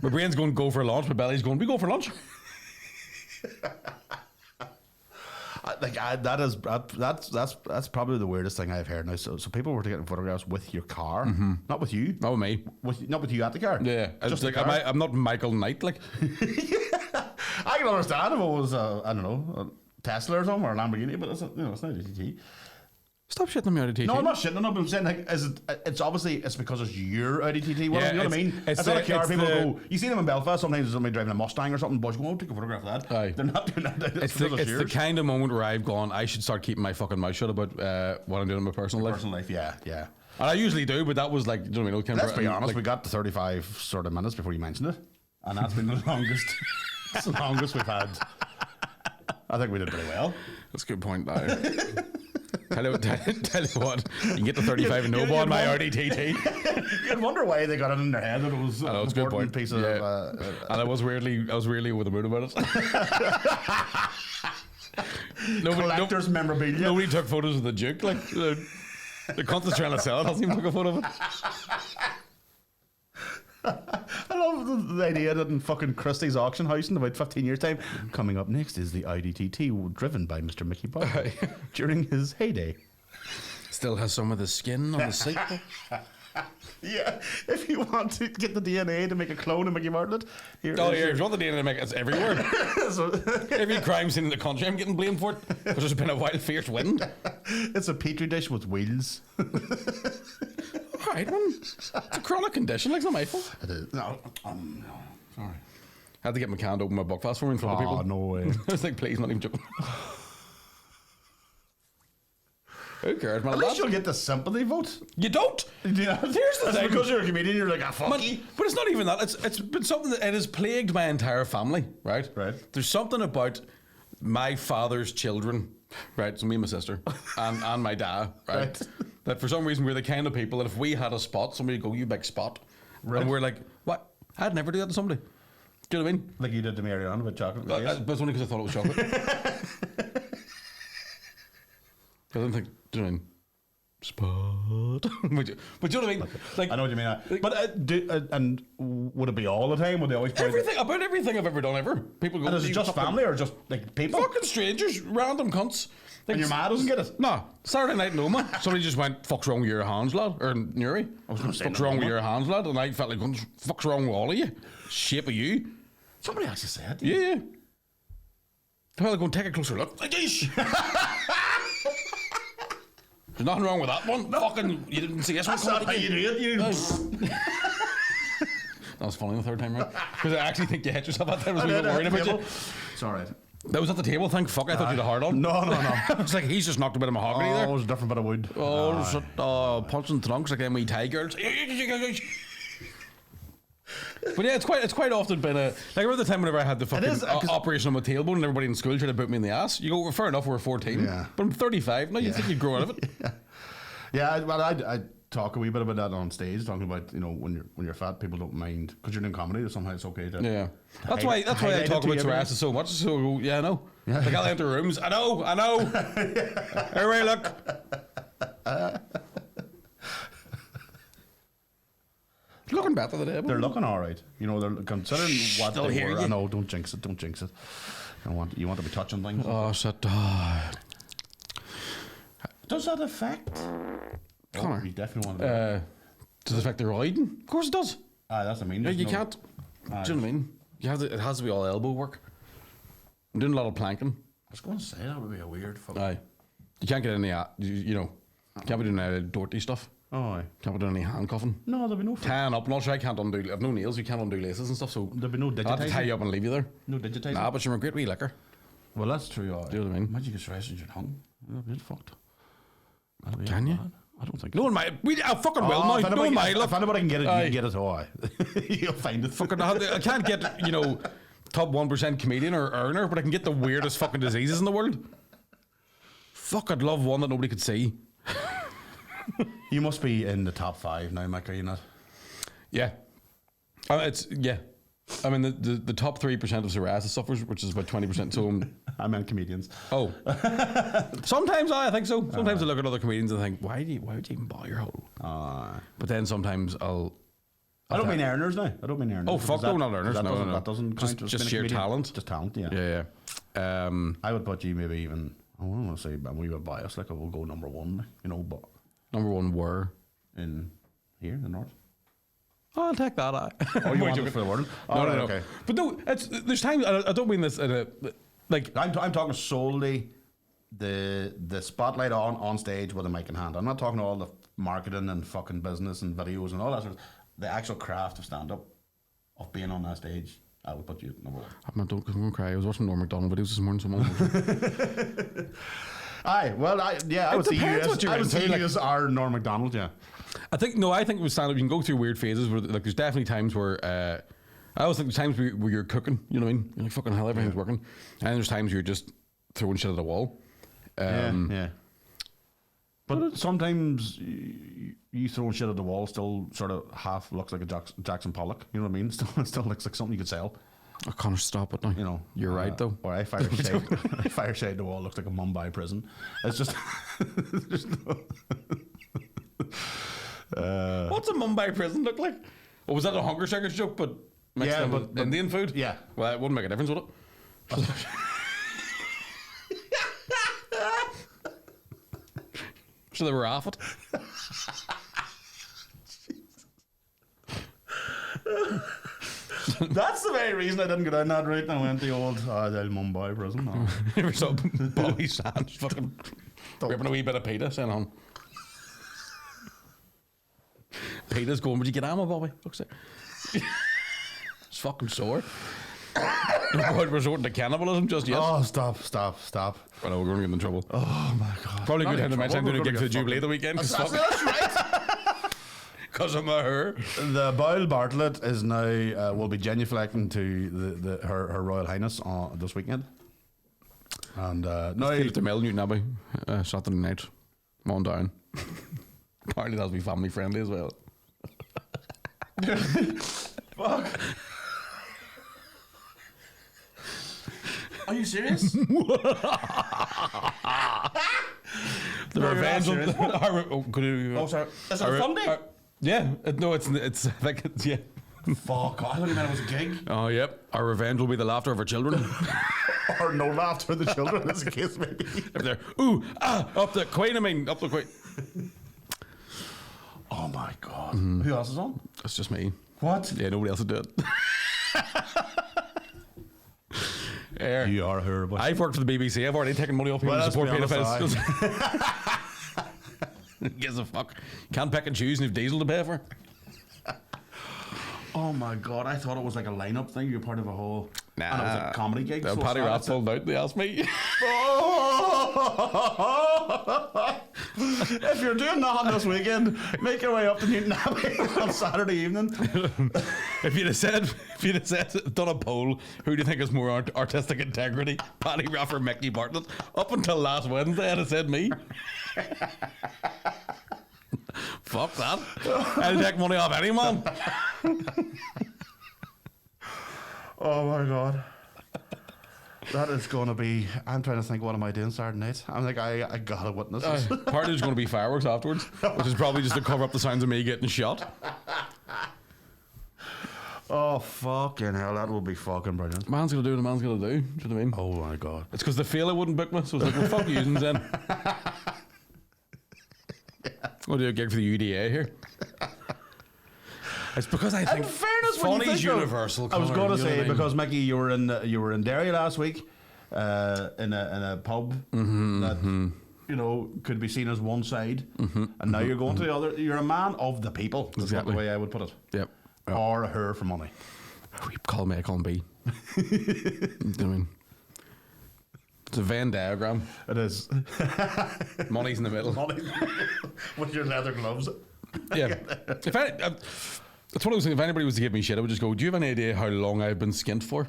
My brain's going, go for launch, my belly's going, we go for lunch. That's probably the weirdest thing I've heard now. So people were taking photographs with your car, not with you, Not with me. not with you at the car. Yeah. just Like, the car. I'm not Michael Knight, like. I can understand if it was I don't know, a Tesla or something or a Lamborghini, but it's not a GT. Stop shitting on me, Audi TT. No, I'm not shitting on it, but I'm saying like, it's obviously it's because it's your Audi TT. Well, Yeah, you know what I mean? It's not a car. People go. You see them in Belfast. Sometimes there's somebody driving a Mustang or something. Boys go, "Oh, take a photograph of that." Aye. They're not doing that. It's the kind of moment where I've gone, I should start keeping my fucking mouth shut about what I'm doing in my personal life. personal life. Yeah. And I usually do, but that was like, you know what I mean? Let's be honest. We got to 35 sort of minutes before you mentioned it, and that's been the longest. It's the longest we've had. I think we did pretty well. That's a good point, now. tell you what, you can get to 35 and no more on my Audi TT. You'd wonder why they got it in their head that it was an It's a good important point. piece of. And I was weirdly over the moon about it. Collector's memorabilia. Nobody took photos of the Duke. Like the cunt that's trying to sell it hasn't even took a photo of it. I love the idea that in fucking Christie's auction house in about 15 years' time, coming up next is the Audi TT driven by Mr. Mickey Bartlett during his heyday. Still has some of the skin on the seat. Yeah, if you want to get the DNA to make a clone of Mickey Bartlett, If you want the DNA to make it, it's everywhere. Every crime scene in the country, I'm getting blamed for it because there's been a wild, fierce wind. It's a petri dish with wheels. Alright, man. It's a chronic condition, like it's not my fault. It is. No, sorry. I had to get my can to open my Buckfast for me in front of people. Oh, no way. I was like, please, not even joking. Who cares, man? At least you'll get the sympathy vote. You don't. Yeah. Here's the That's thing. because you're a comedian, you're like, fuck Man, you. but it's not even that. It's been something that it has plagued my entire family, right? Right. There's something about my father's children, right? So me and my sister and my dad, right? That for some reason we're the kind of people that if we had a spot, somebody would go, you big spot. Right. And we're like, what? I'd never do that to somebody. Do you know what I mean? Like you did to me earlier on with chocolate. But it's only because I thought it was chocolate. I don't think, do you know what I mean? Spot. but you know what I mean? Like, I know what you mean. But and would it be all the time? Would they always play everything I've ever done ever. People go, And is it just family or just like people? Fucking strangers, random cunts. And your ma doesn't get it? No, Saturday night, no man. Somebody just went, "Fuck's wrong with your hands, lad?" Or Nuri, "Fuck's wrong with your hands, lad?" And I felt like, "Fuck's wrong with all of you? Shape of you?" Somebody actually said. Yeah. Well, they're going to take a closer look. Like, yeesh. There's nothing wrong with that one. No. Fucking, you didn't see this one. That's not how you do it. You. That was funny the third time round. Because I actually think you hit yourself at that. I was a bit worried about you. It's alright. That was at the table. Thank fuck. I thought you had a hard on. No. I was like, he's just knocked a bit of mahogany there. Oh, it was a different bit of wood. Punching trunks like them wee Thai girls. But yeah, it's quite often been a like. I remember the time whenever I had the fucking operation on my tailbone and everybody in school tried to boot me in the ass. You go, well, fair enough, we're 14, but I'm 35 now. You think you'd grow out of it? I talk a wee bit about that on stage, talking about when you're fat, people don't mind because you're doing comedy. Somehow it's okay to That's why I talk about psoriasis so much. So yeah, I know. Like I'll enter rooms. I know. Everybody look. Looking better today. They're looking all right. They're considering what they were. I know. Don't jinx it. You want to be touching things. Oh shit. Does that affect? Connor, you definitely want to. Does it affect the riding? Of course it does. That's what I mean. You can't. Do you know what I mean? It has to be all elbow work. I'm doing a lot of planking. I was going to say that would be a weird. Aye. You can't get any. You can't be doing any dirty stuff. Oh, aye. Can't be doing any handcuffing. No, there'll be no. Tying up. Not sure I can't undo. I've no nails. You can't undo laces and stuff. So there'll be no digitizing. I have to tie you up and leave you there. No digitizing. Nah, but you're a great wee liquor. Well, that's true. Do you know what I mean? Imagine you get stressed and you're hung. That'll be fucked. Can you? Bad. I don't think. No one might. I fucking will now. No one might. Look, if anybody can get it, you can get it. Oh, you'll find it. Fucking, I can't get top 1% comedian or earner, but I can get the weirdest fucking diseases in the world. Fuck, I'd love one that nobody could see. You must be in the top 5 now, Mike. Are you not? Yeah. I mean, the top 3% of psoriasis sufferers, which is about 20%. So I meant comedians. Oh. Sometimes I think so. Sometimes I look at other comedians and think, why would you even bother your hole? But then sometimes I don't mean earners now. Oh, fuck, no, not earners. No. That doesn't count. Just sheer talent. Just talent, yeah. Yeah. I would put you maybe even, I don't want to say I'm a wee bit biased, like I will go number 1, but. Number 1 were? In here, in the north. Oh, I'll take that. Oh, you want it for the world? No. Okay. But no, there's times, I don't mean this like... I'm talking solely the spotlight on stage with a mic in hand. I'm not talking all the marketing and fucking business and videos and all that sort of, the actual craft of stand-up, of being on that stage. I would put you number 1. I'm going to cry. I was watching Norm Macdonald videos this morning. Aye, well, I would see you as our Norm Macdonald, yeah. I think with stand-up, you can go through weird phases where, like, there's definitely times where, I always think there's times where you're cooking, you know what I mean? You're like, fucking hell, everything's working. And there's times where you're just throwing shit at the wall. Yeah. But sometimes you throwing shit at the wall still sort of half looks like a Jackson Pollock, you know what I mean? Still looks like something you could sell. I can't stop it now. You're right though. Or I fire shade at the wall looks like a Mumbai prison. It's just. What's a Mumbai prison look like? Oh, was that a hunger strikers joke? But mixed in with Indian food. Yeah. Well, it wouldn't make a difference, would it? So they were off it. That's the very reason I didn't go down that route. I went the old the Mumbai prison. No. You ever saw Bobby Sands fucking ripping a wee bit of pita saying on. Pita's going, would you get on with Bobby? Looks like it's fucking sore. We're resorting to cannibalism just yet. Oh, stop. I know we're going to get in trouble. Oh my god. Probably good time to mention I'm doing a gig for the Jubilee the weekend. That's right. Because of her. The Boyle Bartlett is now will be genuflecting to her Royal Highness on this weekend. And no, Philip de Mel Newton Abbey, Saturday night. I'm on down. Apparently that'll be family friendly as well. Fuck. Are you serious? The revenge on sorry. Is it a Sunday? Yeah. No, it's I think it's yeah. Fuck, I thought you meant it was a gig. Oh, yep. Our revenge will be the laughter of our children. or no laughter the children, as the case may be. If they're, ooh, ah, up the queen, I mean, up the queen. Oh my God. Who else is on? That's just me. What? Yeah, nobody else would do it. You are horrible. I've worked for the BBC. I've already taken money off people to support pedophiles. Gives a fuck. Can't pick and choose and you've diesel to pay for. Oh my God, I thought it was like a lineup thing. You're part of a whole. Nah. And it was a comedy gig. The so Paddy it's not- Rat pulled out, they asked me. If you're doing nothing this weekend, make your way up to Newton Abbey on Saturday evening. If you'd have done a poll, who do you think has more artistic integrity? Paddy Rat or Mickey Bartlett? Up until last Wednesday, I'd have said me. Fuck that. I'll take money off any man. Oh my God. That is going to be. I'm trying to think, what am I doing Saturday night? I'm like, I gotta witness this. Part of it's going to be fireworks afterwards, which is probably just to cover up the sounds of me getting shot. Oh, fucking hell, that will be fucking brilliant. Man's going to do what a man's going to do. Do you know what I mean? Oh my God. It's because they feel I wouldn't book me, so it's like, well, fuck you, then. We'll do a gig for the UDA here. It's because I think In fairness, when you funny's think of- universal. I was Connor, going to you know what say, I mean? because Mickey, you were in Derry last week, in a pub that you know could be seen as one side, and now you're going to the other. You're a man of the people. That's not Exactly. the way I would put it. Yep. Or her for money. We call me, I call him B. You know what I mean? It's a Venn diagram. It is. Money's in the middle. Money with your leather gloves. Yeah. That's one of those things. If anybody was to give me shit, I would just go, do you have any idea how long I've been skint for?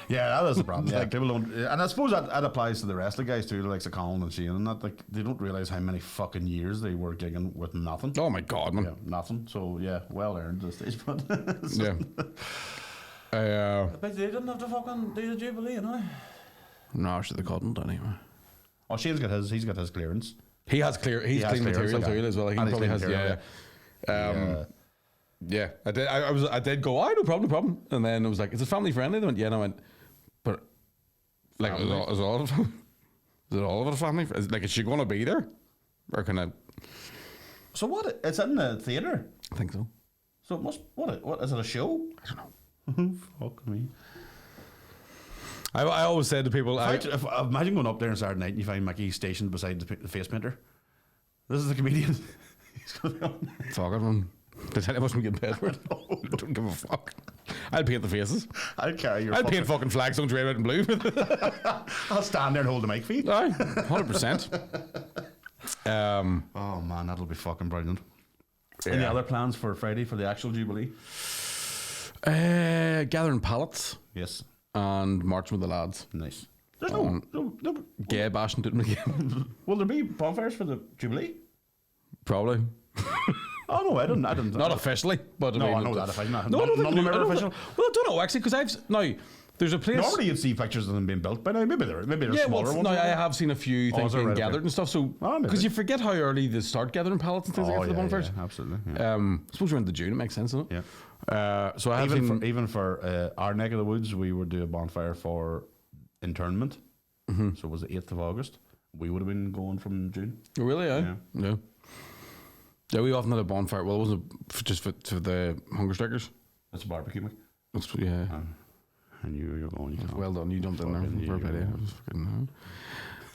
Yeah, that is the problem. Yeah, people don't, and I suppose that applies to the rest of the guys too, like Colin and Shane, and that like they don't realize how many fucking years they were gigging with nothing. Oh my God, man. Yeah, nothing. So yeah, well earned at this stage, but Yeah. But they didn't have to fucking do the Jubilee, you know. No, actually they couldn't anyway. Oh, Shane's got his. He's got his clearance. He has clean has material clearance, too as well. He and he's probably clean has, material, yeah. I did. I did go. No problem. And then it was like, is it family friendly? They went, yeah. And I went, but like, is all of it family? Like, is she going to be there, or can I? So what? It's in the theatre. I think so. So it must. What is it? A show? I don't know. Fuck me. I always said to people, Imagine going up there on Saturday night and you find Mickey stationed beside the face painter. This is the comedian. He's going to be on. fuck it, man. They tell you how much we get paid for it. I don't give a fuck. I'll paint the faces. I'll carry your. I'll paint fucking Flagstones red, white, and blue. I'll stand there and hold the mic for you. Aye, 100%. Oh man, that'll be fucking brilliant. Any other plans for Friday for the actual Jubilee? Gathering pallets Yes. and marching with the lads. Nice. There's no. Gay bashing to them again. Will there be bonfires for the Jubilee? Probably. Oh no, I didn't. Not officially, but No, I mean, I know that. If I No, I don't think none of them I are don't official. think- Well, I don't know actually, because now there's a place. Normally, you'd see pictures of them being built by now. Maybe they're Yeah, smaller well, ones. no, I have seen a few things is it being right, gathered okay. and stuff. So Oh, maybe. because you forget how early they start gathering pallets and things like that for the bonfires. Yeah, absolutely. Yeah. I suppose we're into June. It makes sense, doesn't it? Yeah. So I have seen. Even for our neck of the woods, we would do a bonfire for internment. So it was the 8th of August. We would have been going from June. Oh, really? Yeah. Yeah. Yeah, we often had a bonfire. Well, it wasn't just for the hunger strikers. That's a barbecue, Mike. That's, yeah. And you're going. You can't. Well done. You jumped in there. Fucking For a you. bit, yeah. It was fucking,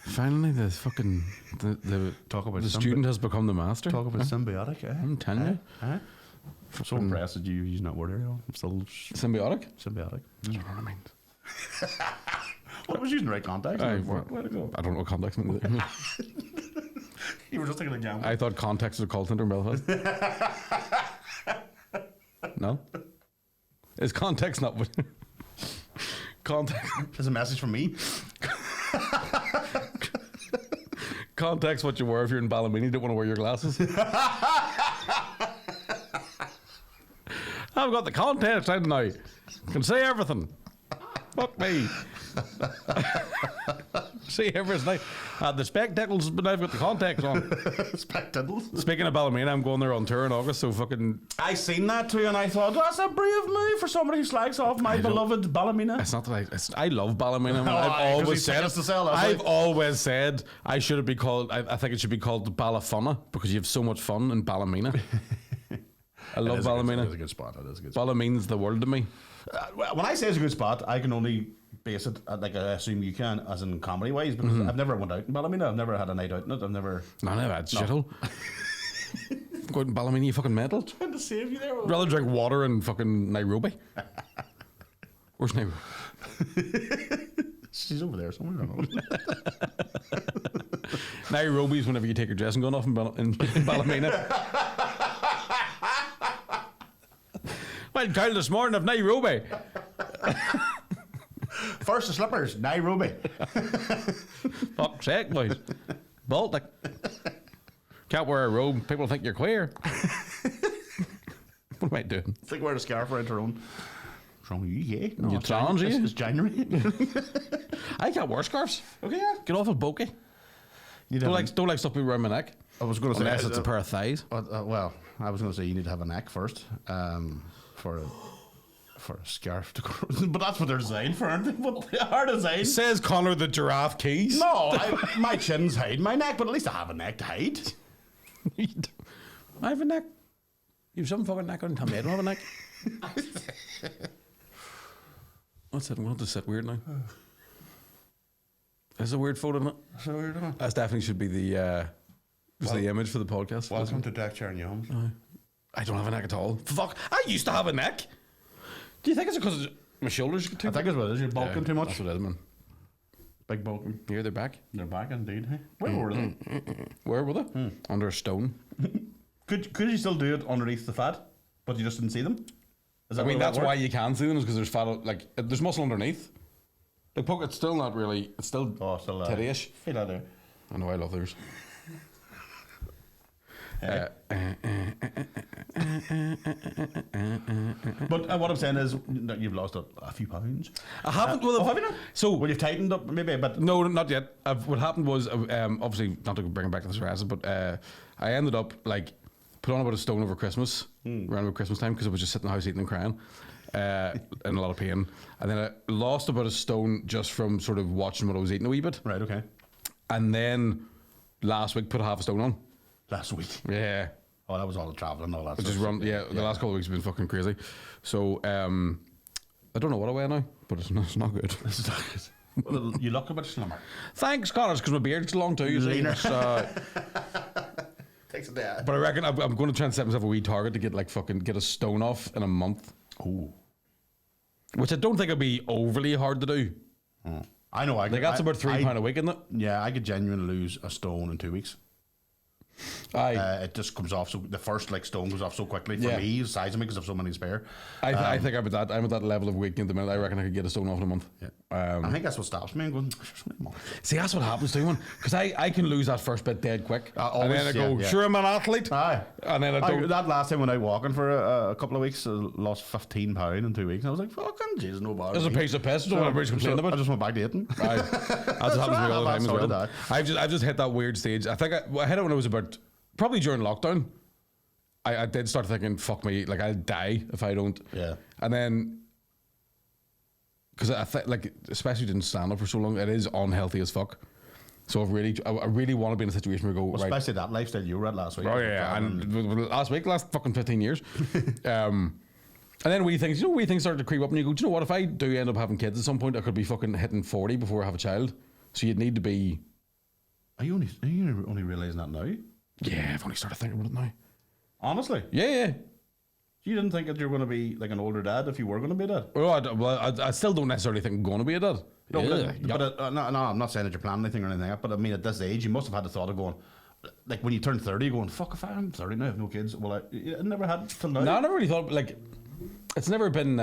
finally, the fucking the Talk about the student has become the master. Talk about symbiotic. I'm telling you. I'm so impressed that you using that word earlier. I'm still Symbiotic. symbiotic. That's what I mean. Well, I was using the right context. Aye, Where to go? I don't know what context means. You were just taking a gamble. I thought context was a call center in Belfast. No? Is context not what? Context. There's a message from me. Context what you wear if you're in Ballymena, you don't want to wear your glasses. I've got the context out now. Can say everything. Fuck me. See everything. The spectacles, but I've got the contacts on. Spectacles. Speaking of Ballymena, I'm going there on tour in August, so fucking... I seen that too, and I thought, that's a brave move for somebody who slags off my beloved Ballymena. It's not that I love Ballymena. Oh, I've aye, 'cause always he's said tickets to sell, that's I've right. always said I should be called. I think it should be called Ballafuna because you have so much fun in Ballymena. I love Ballymena. It is a good spot. It is a good spot. Balla means the world to me. When I say it's a good spot, I can only base it, like I assume you can, as in comedy wise, because I've never went out in Ballymena. I've never had a night out in it. I've never. No, never had shithole. Go out in Ballymena, you fucking mental. Trying to save you there. Rather drink water in fucking Nairobi. Where's Nairobi? She's over there somewhere. I don't know. Nairobi's whenever you take your dressing gun off in Ballymena. Well, Kyle, this morning of Nairobi. First the slippers, Nairobi. Fuck's sake, boys. Baltic. Can't wear a robe. People think you're queer. What am I doing? I think wear a scarf around her own. What's wrong with you? Yeah. No, You it's trans, January. are you? It's January. I can't wear scarves. Okay, yeah. Get off of bokeh. Don't like stuff around my neck. I was going to say Unless it's a pair of thighs. well, I was going to say you need to have a neck first for a scarf to go. But that's what they're designed for, aren't they? But they are designed. Says Connor the giraffe keys. No, my chins hide my neck, but at least I have a neck to hide. I have a neck. You have some fucking neck on. Tell me I don't have a neck. What's that? What does that weird now? There's a weird photo in it. That definitely should be the image for the podcast. Welcome to Deckchair and Yumz. I don't have a neck at all. Fuck. I used to have a neck. Do you think it's because my shoulders get too I think it's what it is. You're bulking too much. That's what it is, man. Big bulking. Here, they're back. They're back indeed. Hey? Where were they? Where were they? Under a stone. Could you still do it underneath the fat, but you just didn't see them? Is that I mean, how that that's why worked? you can see them, is because there's fat, like, there's muscle underneath. Like, poke, it's still not really, it's still still titty-ish. Feel that there. I know, I love theirs. But what I'm saying is that you've lost a few pounds. I haven't. Well, have you not? So, Well, you've tightened up maybe a bit. no, not yet. What happened was, obviously, not to bring it back to the stress, but I ended up, like, put on about a stone over Christmas, around about Christmas time, because I was just sitting in the house eating and crying, in a lot of pain. And then I lost about a stone just from sort of watching what I was eating a wee bit. Right, okay. And then last week, put a half a stone on. Last week. Yeah. Oh, that was all the travelling and all that. Just run, the last couple of weeks have been fucking crazy. So, I don't know what I weigh now, but it's not good. Well, you look a bit slimmer. Thanks, Connor, because my beard's long too. You see. Leaner. It's, Takes a day. but I reckon I'm going to try and set myself a wee target to get get a stone off in a month. Ooh. Which I don't think it'd be overly hard to do. I know. Like that's about £3 a week, isn't it? Yeah, I could genuinely lose a stone in 2 weeks. Aye. It just comes off. So the first stone goes off so quickly for Yeah. me, the size of me, because I've so many spare. I think I'm at that level of weight at the minute. I reckon I could get a stone off in a month. Yeah. I think that's what stops me. I'm going. See, that's what happens to me, because I can lose that first bit dead quick, and then I go, yeah. sure, I'm an athlete, Aye. and then I don't. That last time when I walking for a couple of weeks, I lost £15 in 2 weeks. And I was like, fucking jeez, no bother. There's a piece of piss. Don't want to complain about. I just went back to eating. Aye. That's what happens to me all the time as Sorted well. out. I've just hit that weird stage. I think I hit it when I was about probably during lockdown. I did start thinking, fuck me, like I'll die if I don't. Yeah. And then, because I think, like, especially didn't stand up for so long, it is unhealthy as fuck. So I really want to be in a situation where I go, right. Especially that lifestyle you were at last week. Oh yeah, and last fucking 15 years. And then wee things start to creep up, and you go, do you know what? If I do end up having kids at some point, I could be fucking hitting 40 before I have a child. So you'd need to be. Are you only realising that now? Yeah, I've only started thinking about it now. Honestly, Yeah. you didn't think that you were going to be like an older dad if you were going to be a dad? Well, I still don't necessarily think I'm going to be a dad. No, Yeah. no, I'm not saying that you're planning anything or anything like that, but I mean, at this age, you must have had the thought of going, like when you turn 30, you're going, fuck, if I'm 30 now, I have no kids. Well, I never had till now. No, I never really thought, like, it's never been,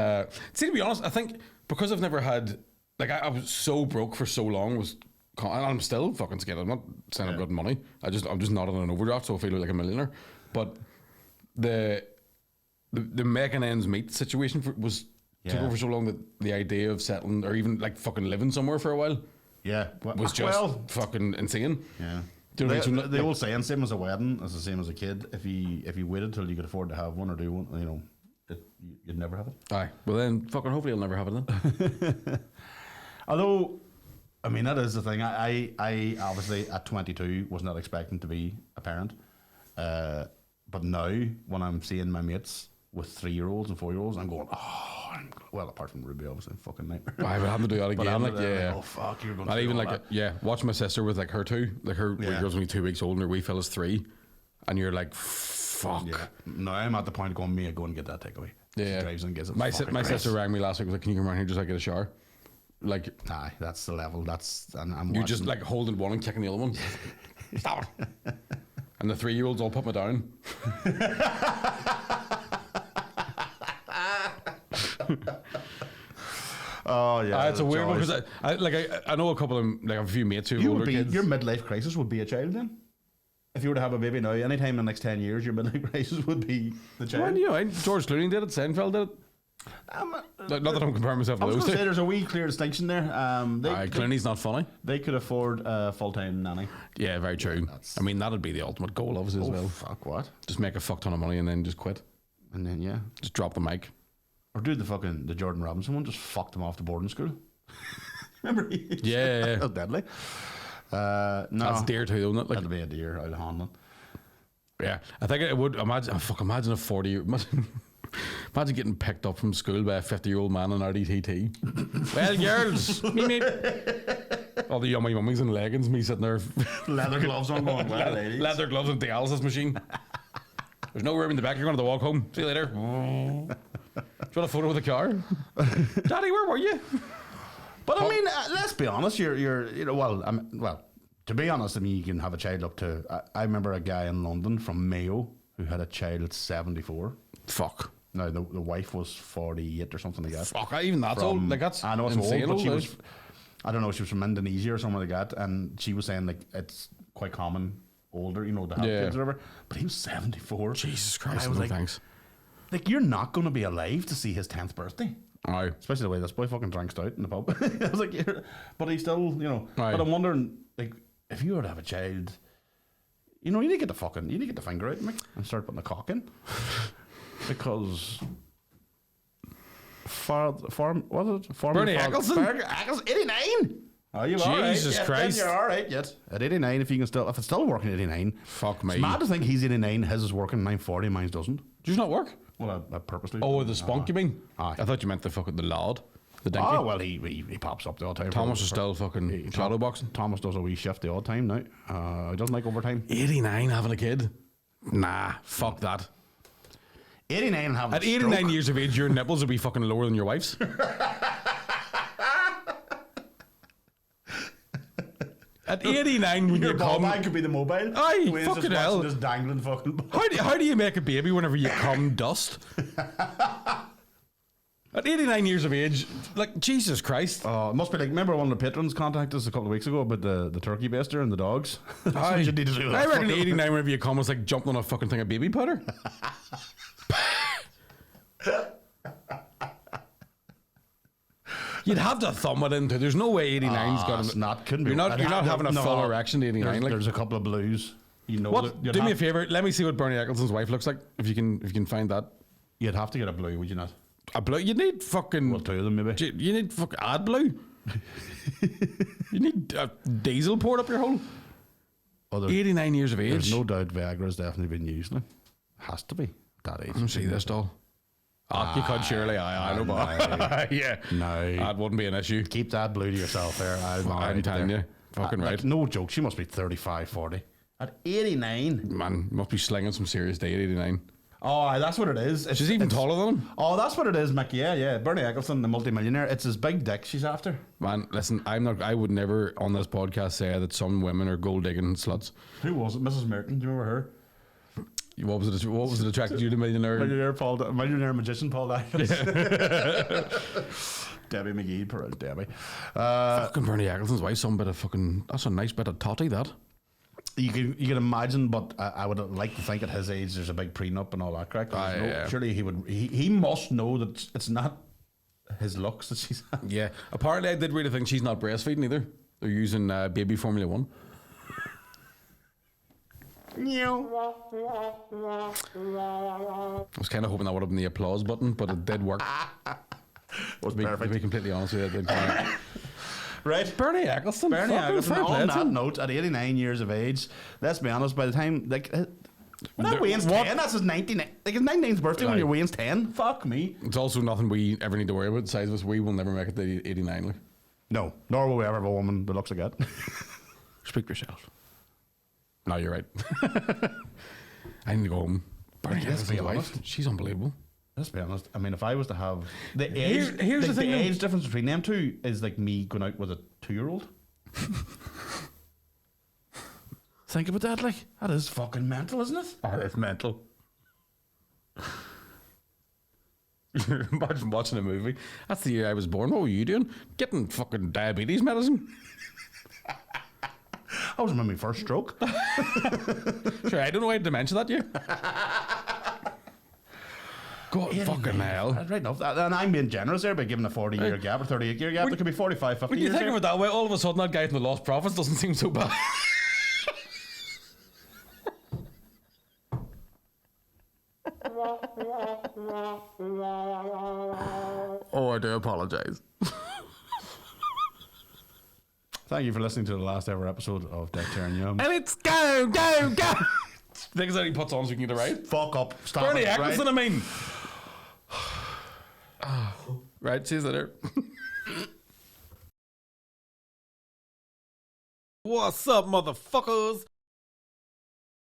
see, to be honest, I think because I've never had, like, I was so broke for so long, and I'm still fucking scared. I'm not saying I've got money. I'm just not on an overdraft, so I feel like a millionaire. But the making ends meet situation took over so long that the idea of settling or even like fucking living somewhere for a while Yeah. was just fucking insane. Yeah. Do you know what I mean? The old saying, same as a wedding, is the same as a kid. If you waited till you could afford to have one or do one, you know, you'd never have it. Aye. Well then, fucking hopefully you'll never have it then. Although, I mean, that is the thing. I obviously at 22 was not expecting to be a parent. But now, when I'm seeing my mates with 3-year-olds and 4-year-olds, I'm going, well, apart from Ruby, obviously, fucking nightmare. I would have to do that again. Like, yeah. Oh, fuck, you're going Not to even all like, that. watch my sister with like her two. Like her girl's only 2 weeks old and her wee fella's 3. And you're like, fuck. Yeah. No, I'm at the point of going, Mia, go and get that takeaway. Yeah. She drives and gets it. My sister rang me last week, was like, can you come around here just like get a shower? Like, aye, that's the level. I'm you're just like holding one and kicking the other one. Stop it. And the 3-year-olds all put me down. Oh yeah, It's a weird one because I know a couple of like a few mates who have older kids. Your midlife crisis would be a child then. If you were to have a baby now, anytime in the next 10 years, your midlife crisis would be the child. Well, you know, George Clooney did it. Seinfeld did it. Not that I'm comparing myself to I was those going to two. say there's a wee clear distinction there. Clooney's not funny. They could afford a full-time nanny. Yeah, very true. I mean, that'd be the ultimate goal, obviously, as well. Fuck what? Just make a fuck ton of money and then just quit. And then Just drop the mic. or do the Jordan Robinson one, just fuck them off to boarding school. Remember? Yeah. That's deadly. No, That's dear too, isn't it? Like, that'd be a deer out of handling. yeah, I think it would. Imagine a 40-year. Imagine getting picked up from school by a 50-year-old man on RDTT. Well, girls, me. All the yummy mummies in leggings, me sitting there, Leather gloves on, going, well, ladies. leather gloves and dialysis machine. There's no room in the back. You're going to walk home. See you later. Do you want a photo of the car? Daddy, where were you? But I mean, let's be honest. You're you know, well. To be honest, I mean, you can have a child up to. I remember a guy in London from Mayo who had a child at 74. Fuck. Now the wife was 48 or something like that. Fuck. Even that's old. Like that's I know it's insane old, but she old, was. I don't know. She was from Indonesia or something like that, and she was saying like it's quite common older, you know, to have kids or whatever. But he was 74. Jesus Christ. I was No like, thanks. Like you're not going to be alive to see his 10th birthday. Aye. Especially the way this boy fucking drinks out in the pub. I was like, but he's still, you know. Aye. But I'm wondering, like, if you were to have a child, you know, you need to get the finger out, Mick, and start putting the cock in, because Bernie Eccleston? 89. Oh, you all right? Jesus Yeah, Christ. then you're all right yet. At 89, if it's still working at 89. Fuck me. It's mad to think he's 89, his is working, and I'm 40, mine doesn't. Does not work? Well, I purposely. Oh, the spunk, you mean? Aye. I thought you meant the fucking the lad. The dinky. Oh, well, he pops up the odd time. Thomas is still fucking shadow boxing. Thomas does a wee shift the odd time now. He doesn't like overtime. 89 having a kid? Nah, fuck that. 89 and having At a stroke. 89 years of age, your nipples will be fucking lower than your wife's. At 89, when Your you ball come, bag could be the mobile. Aye, Wayne's fucking just hell. Just dangling fucking. how do you make a baby whenever you come dust? At 89 years of age, like, Jesus Christ. Oh, it must be like, remember one of the patrons contacted us a couple of weeks ago about the turkey baster and the dogs? That's Aye. what you need to do. I reckon 89 whenever you come, it's like jumping on a fucking thing of baby powder. You'd have to thumb it into. There's no way 89's got It's not, couldn't be. You're not having a full erection to 89. There's a couple of blues. You know, What? Do me a favour. Let me see what Bernie Eccleston's wife looks like. If you can find that. You'd have to get a blue, would you not? A blue. You need fucking. Well, 2 of them maybe. You need fucking AdBlue. You need diesel poured up your hole. Oh, 89 years of age. There's no doubt Viagra's definitely been used now. Has to be. That age. Let me see this doll. You could surely. I know, but yeah. No. That wouldn't be an issue. Keep that blue to yourself there. I'm telling you. Fucking right. Like, no joke. She must be 35, 40. At 89. Man, must be slinging some serious day at 89. Oh, that's what it is. She's even taller than him. Oh, that's what it is, Mick. Yeah. Bernie Eccleston, the multimillionaire. It's his big dick she's after. Man, listen, I would never on this podcast say that some women are gold digging sluts. Who was it? Mrs. Merton. Do you remember her? What was it attracted you to millionaire? Millionaire magician Paul Dykes. Debbie McGee, poor old Debbie. Fucking Bernie Eccleston's wife, some bit of fucking. That's a nice bit of totty, that. You can imagine, but I would like to think at his age there's a big prenup and all that crack. Yeah. Surely he must know that it's not his looks that she's. Yeah. Apparently, I did really think she's not breastfeeding either. They're using baby Formula One. Yeah. I was kind of hoping that would have been the applause button, but it did work. Was To be perfect. completely honest with you, it did. Right. Bernie Eccleston. Bernie fucking Eccleston, fair play on to that him. note, at 89 years of age, let's be honest, by the time, like, when that There- Wayne's what- 10, that's his 99th, like his 99th birthday when Right. your Wayne's 10. Fuck me. It's also nothing we ever need to worry about. The size of us, we will never make it to 89. Like. No, nor will we ever have a woman that looks like that. Speak for yourself. No, you're right. I need to go home. Bernie Let's be Eccleston's wife, honest. she's unbelievable. Let's be honest. I mean, if I was to have the Here's age, the like, thing, the though. age difference between them two is like me going out with a 2-year-old. Think about that, like that is fucking mental, isn't it? Oh, it's mental. Imagine watching a movie. That's the year I was born. What were you doing? Getting fucking diabetes medicine? I was on my first stroke. Sure, I don't know why to mention that to you. God, fucking hell. Right enough. And I'm being generous there by giving a 40-year gap or 38-year gap. There could be 45, 50 When you years think here. of it that way, all of a sudden that guy from the Lost Prophets doesn't seem so bad. Oh, I do apologise. Thank you for listening to the last ever episode of Deckchair and Yumz. And it's go. Things that he puts on so we can get it right. Fuck up. Stop Bernie it. Eccleston, Right? I mean. Right, see you later. What's up, motherfuckers?